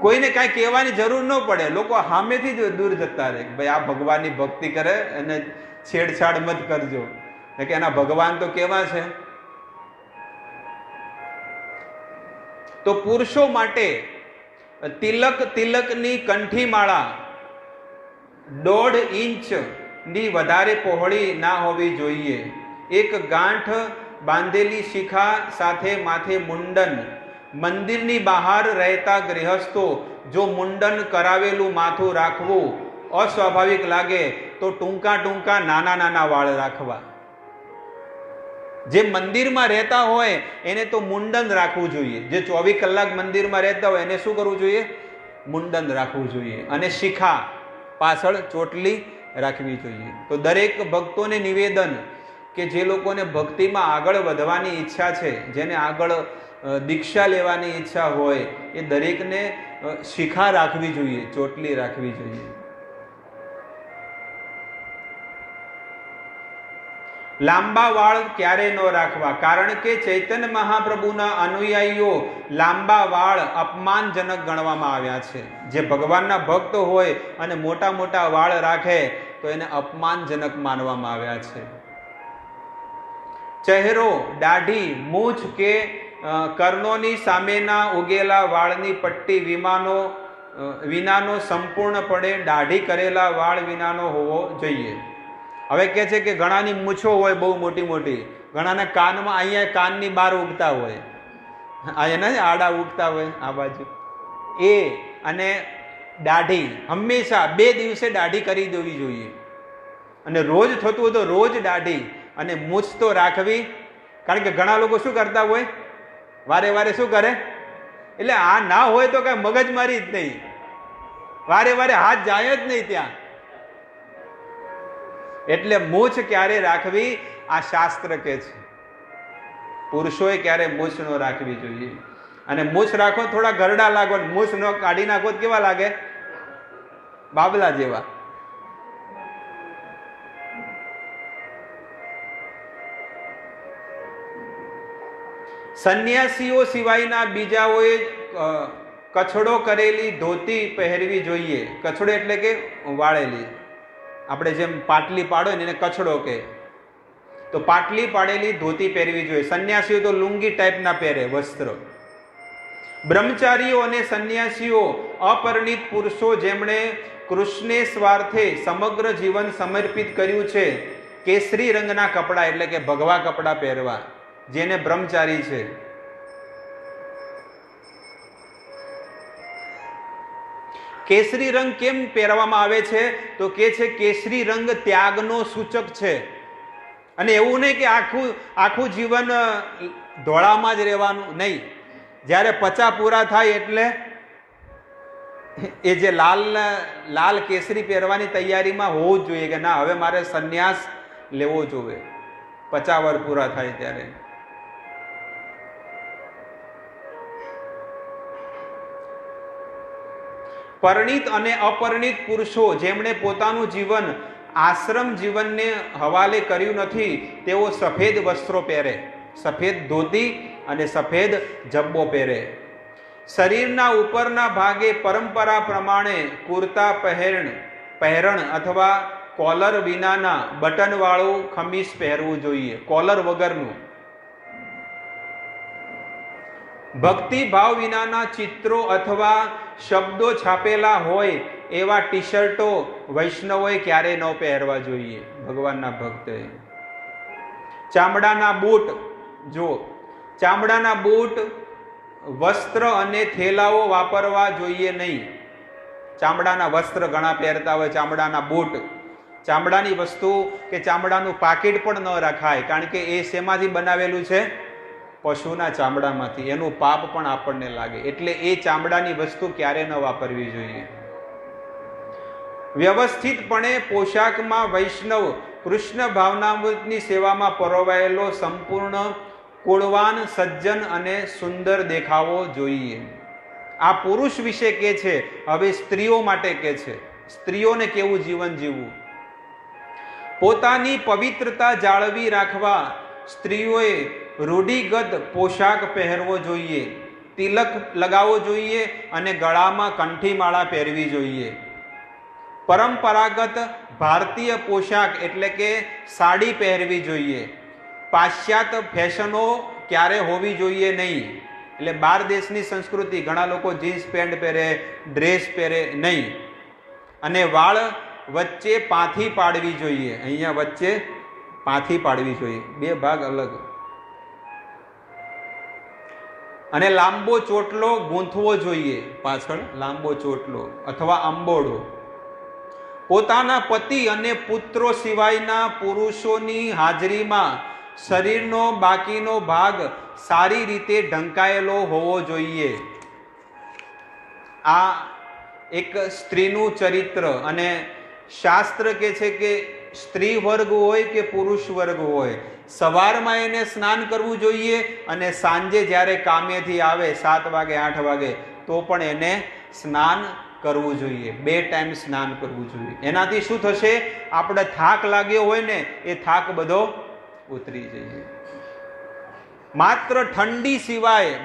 કોઈને કાંઈ કહેવાની જરૂર ન પડે, લોકો સામેથી જ દૂર જતા રહે. ભાઈ આ ભગવાનની ભક્તિ કરે અને છેડછાડ મત કરજો, કે એના ભગવાન તો કેવા છે. તો પુરુષો માટે તિલકની કંઠી માળા 1.5 ઇંચની વધારે પહોળી ના હોવી જોઈએ. એક ગાંઠ બાંધેલી શિખા સાથે માથે મુંડન. મંદિરની બહાર રહેતા ગૃહસ્થો જો મુંડન કરાવેલું માથું રાખવું અસ્વાભાવિક લાગે તો ટૂંકા નાના નાના વાળ રાખવા. જે મંદિરમાં રહેતા હોય એને તો મુંડન રાખવું જોઈએ. જે 24 કલાક મંદિરમાં રહેતા હોય એને શું કરવું જોઈએ? મુંડન રાખવું જોઈએ. અને શિખા પાછળ ચોટલી રાખવી જોઈએ. તો દરેક ભક્તોને નિવેદન કે જે લોકોને ભક્તિમાં આગળ વધવાની ઈચ્છા છે, જેને આગળ દીક્ષા લેવાની ઈચ્છા હોય, એ દરેકને શિખા રાખવી જોઈએ, ચોટલી રાખવી જોઈએ. લાંબા વાળ ક્યારે ન રાખવા? કારણ કે ચૈતન્ય મહાપ્રભુના અનુયાયીઓ લાંબા વાળ અપમાનજનક ગણવામાં આવ્યા છે. જે ભગવાનના ભક્ત હોય અને મોટા મોટા વાળ રાખે તો એને અપમાનજનક માનવામાં આવ્યા છે. ચહેરો, દાઢી, મૂછ કે કર્ણોની સામેના ઉગેલા વાળની પટ્ટી વિનાનો સંપૂર્ણપણે દાઢી કરેલા વાળ વિનાનો હોવો જોઈએ. હવે કે છે કે ઘણાની મૂછો હોય બહુ મોટી મોટી, ઘણાના કાનમાં અહીંયા કાનની બહાર ઉગતા હોય, આ એના આડા ઉગતા હોય આ બાજુ. એ અને દાઢી હંમેશા 2 દિવસે દાઢી કરી દેવી જોઈએ. અને રોજ થતું હોય તો રોજ દાઢી અને મૂછ તો રાખવી. કારણ કે ઘણા લોકો શું કરતા હોય, વારે વારે શું કરે, એટલે આ ના હોય તો કઈ મગજમારી જ નહીં, વારે વારે હાથ જાય જ નહીં ત્યાં. એટલે મૂછ ક્યારે રાખવી આ શાસ્ત્ર કે છે. પુરુષોએ ક્યારે મૂછ ન રાખવી જોઈએ. અને મૂછ રાખો થોડા ગરડા લાગો, મૂછ ન કાઢી નાખો તો કેવા લાગે? બાબલા જેવા. સંન્યાસીઓ સિવાયના બીજાઓએ કચડો કરેલી ધોતી પહેરવી જોઈએ. કચડો એટલે કે વાળેલી, આપણે જેમ પાટલી પાડો ને એને કચડો કહે, તો પાટલી પાડેલી ધોતી પહેરવી જોઈએ. સંન્યાસીઓ તો લુંગી ટાઈપના પહેરે વસ્ત્ર. બ્રહ્મચારીઓ અને સંન્યાસીઓ અપરિણિત પુરુષો જેમણે કૃષ્ણે સ્વાર્થે સમગ્ર જીવન સમર્પિત કર્યું છે, કેસરી રંગના કપડા એટલે કે ભગવા કપડા પહેરવા, જેને બ્રહ્મચારી છે. કેસરી રંગ કેમ પહેરવામાં આવે છે? તો કે છે કેસરી રંગ ત્યાગનો સૂચક છે. અને એવું નહીં કે આખું જીવન ધોળામાં જ રહેવાનું નહીં. જ્યારે 50 પૂરા થાય એટલે એ જે લાલ કેસરી પહેરવાની તૈયારીમાં હોવું જ જોઈએ કે ના, હવે મારે સંન્યાસ લેવો જોઈએ 50 વર્ષ પૂરા થાય ત્યારે. પરિણીત અને અપરિણીત પુરુષો જેમણે પોતાનું જીવન આશ્રમ જીવનને હવાલે કર્યું નથી, તેઓ સફેદ વસ્ત્રો પહેરે, સફેદ ધોતી અને સફેદ જબ્બો પહેરે. શરીરના ઉપરના ભાગે પરંપરા પ્રમાણે કુર્તા પહેરણ અથવા કોલર વિનાના બટનવાળું ખમીસ પહેરવું જોઈએ, કોલર વગરનું. ભક્તિ ભાવ વિનાના ચિત્રો અથવા શબ્દો છાપેલા હોય એવા ટી શર્ટો વૈષ્ણવોએ ક્યારેય ન પહેરવા જોઈએ ભગવાનના ભક્તોએ. ચામડાના બૂટ, જો ચામડાના બૂટ, વસ્ત્ર અને થેલાઓ વાપરવા જોઈએ નહીં. ચામડાના વસ્ત્ર ઘણા પહેરતા હોય, ચામડાના બૂટ, ચામડાની વસ્તુ કે ચામડાનું પાકીટ પણ ન રખાય, કારણ કે એ શેમાંથી બનાવેલું છે? પશુના ચામડામાંથી. એનું પાપ પણ આપણને લાગે, એટલે એ ચામડાની વસ્તુ ક્યારે ન વાપરવી જોઈએ. વ્યવસ્થિતપણે પોશાકમાં વૈષ્ણવ કૃષ્ણ ભાવનામૃતની સેવામાં પરોવાયેલો સંપૂર્ણ કુળવાન, સજ્જન અને સુંદર દેખાવો જોઈએ. આ પુરુષ વિશે કે છે, હવે સ્ત્રીઓ માટે કે છે. સ્ત્રીઓને કેવું જીવન જીવવું. પોતાની પવિત્રતા જાળવી રાખવા સ્ત્રીઓએ રૂઢિગત પોશાક પહેરવો જોઈએ, તિલક લગાવવો જોઈએ અને ગળામાં કંઠીમાળા પહેરવી જોઈએ. પરંપરાગત ભારતીય પોશાક એટલે કે સાડી પહેરવી જોઈએ. પાશ્ચાત્ય ફેશનો ક્યારે હોવી જોઈએ નહીં. એટલે બહાર દેશની સંસ્કૃતિ, ઘણા લોકો જીન્સ પેન્ટ પહેરે, ડ્રેસ પહેરે નહીં. અને વાળ વચ્ચે પાથી પાડવી જોઈએ, અહીંયા વચ્ચે પાથી પાડવી જોઈએ, 2 ભાગ અલગ. અને લાંબો ચોટલો ગૂંથવો જોઈએ, પાછળ લાંબો ચોટલો અથવા અંબોડો. પોતાના પતિ અને પુત્રો સિવાયના પુરુષોની હાજરીમાં શરીરનો બાકીનો ભાગ સારી રીતે ઢંકાયેલો હોવો જોઈએ. આ એક સ્ત્રીનું ચરિત્ર. અને શાસ્ત્ર કહે છે કે સ્ત્રી વર્ગ હોય કે પુરુષ વર્ગ હોય, સવારમાં એને સ્નાન કરવું જોઈએ અને સાંજે જ્યારે કામેથી આવે 7 વાગે 8 વાગે તો પણ એને સ્નાન કરવું જોઈએ. 2 ટાઈમ સ્નાન કરવું જોઈએ. એનાથી શું થશે? આપણે થાક લાગ્યો હોય ને એ થાક બધો ઉતરી જઈએ. માત્ર ઠંડી સિવાય,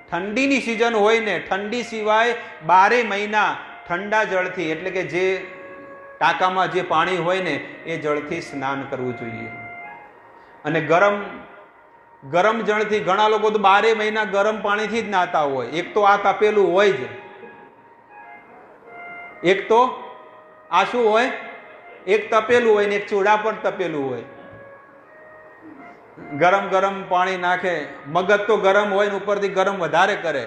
ઠંડીની સિઝન હોય ને, ઠંડી સિવાય 12 મહિના ઠંડા જળથી, એટલે કે જે ટાંકામાં જે પાણી હોય ને એ જળથી સ્નાન કરવું જોઈએ. અને ગરમ જળથી, ઘણા લોકો તો 12 મહિના ગરમ પાણીથી જ નાતા હોય. એક તો આ તપેલું હોય જ, એક તો આ શું હોય? એક તપેલું હોય ને એક ચૂડા પર તપેલું હોય. ગરમ પાણી નાખે. મગજ તો ગરમ હોય ને ઉપરથી ગરમ વધારે કરે.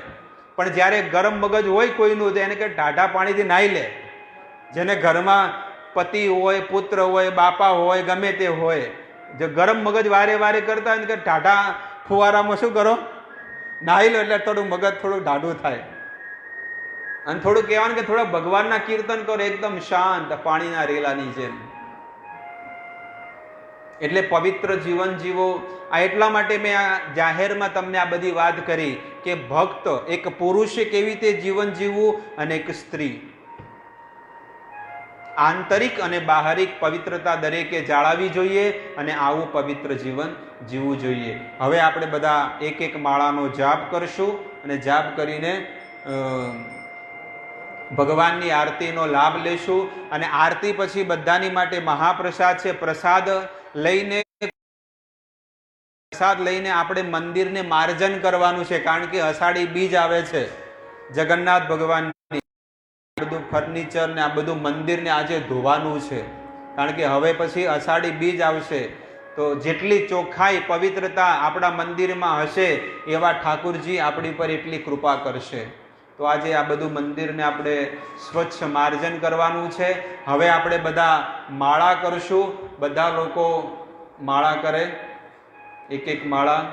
પણ જ્યારે ગરમ મગજ હોય કોઈનું તો એને કે ટાઢા પાણીથી નાહી લે. જેને ઘરમાં પતિ હોય, પુત્ર હોય, બાપા હોય, ગમે તે હોય, જે ગરમ મગજ વારે કરતા હોય ને કે ટાઢા ફુવારામાં શું કરો? નાહી લો, એટલે થોડું મગજ થોડું ઢાઢું થાય. અને થોડું કહેવાનું કે થોડા ભગવાનના કીર્તન કરો, એકદમ શાંત પાણીના રેલાની જેમ. એટલે પવિત્ર જીવન જીવો. આ એટલા માટે મેં આ જાહેરમાં તમને આ બધી વાત કરી કે ભક્ત એક પુરુષે કેવી રીતે જીવન જીવવું અને એક સ્ત્રી. આંતરિક અને બાહરિક પવિત્રતા દરેકે જાળવવી જોઈએ અને આવું પવિત્ર જીવન જીવવું જોઈએ. હવે આપણે બધા એક એક માળાનો જાપ કરશું અને જાપ કરીને ભગવાનની આરતીનો લાભ લેશું. અને આરતી પછી બધાની માટે મહાપ્રસાદ છે. પ્રસાદ લઈને આપણે મંદિરને માર્જન કરવાનું છે, કારણ કે અષાઢી બીજ આવે છે. જગન્નાથ ભગવાનની બધું ફર્નિચર ને આ બધું મંદિરને આજે ધોવાનું છે, કારણ કે હવે પછી અષાઢી બીજ આવશે. તો જેટલી ચોખ્ખાઈ પવિત્રતા આપણા મંદિરમાં હશે એવા ઠાકુરજી આપણી પર એટલી કૃપા કરશે. તો આજે આ બધું મંદિરને આપણે સ્વચ્છ માર્જન કરવાનું છે. હવે આપણે બધા માળા કરશું. બધા લોકો માળા કરે, એક એક માળા.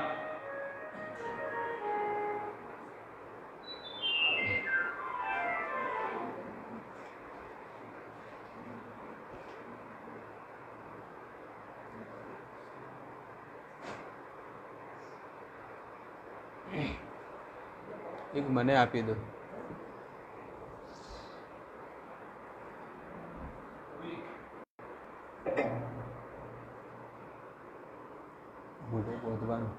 એક મને આપી દો. બોધવાનું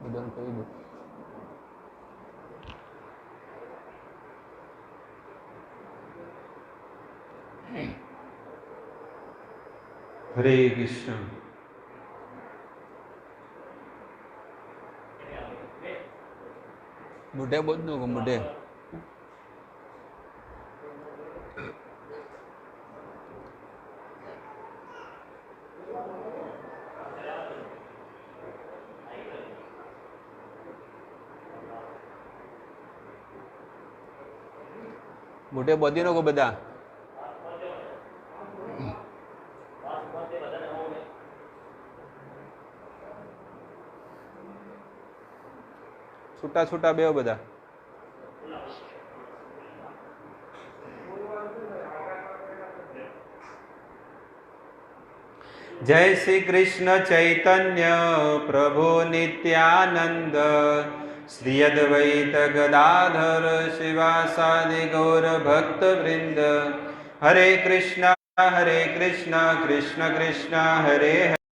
બધાને કહી દો. હરે કૃષ્ણ. મોઢે બોધ નો મોઢે. મોઢે બોધી નો બધા. છૂટા છૂટા બેવ બધા. જય શ્રી કૃષ્ણ ચૈતન્ય પ્રભુ નિત્યાનંદ શ્રી અદ્વૈત ગદાધર શિવાસાદિ ગૌર ભક્ત વૃંદ. હરે કૃષ્ણ કૃષ્ણ કૃષ્ણ હરે હરે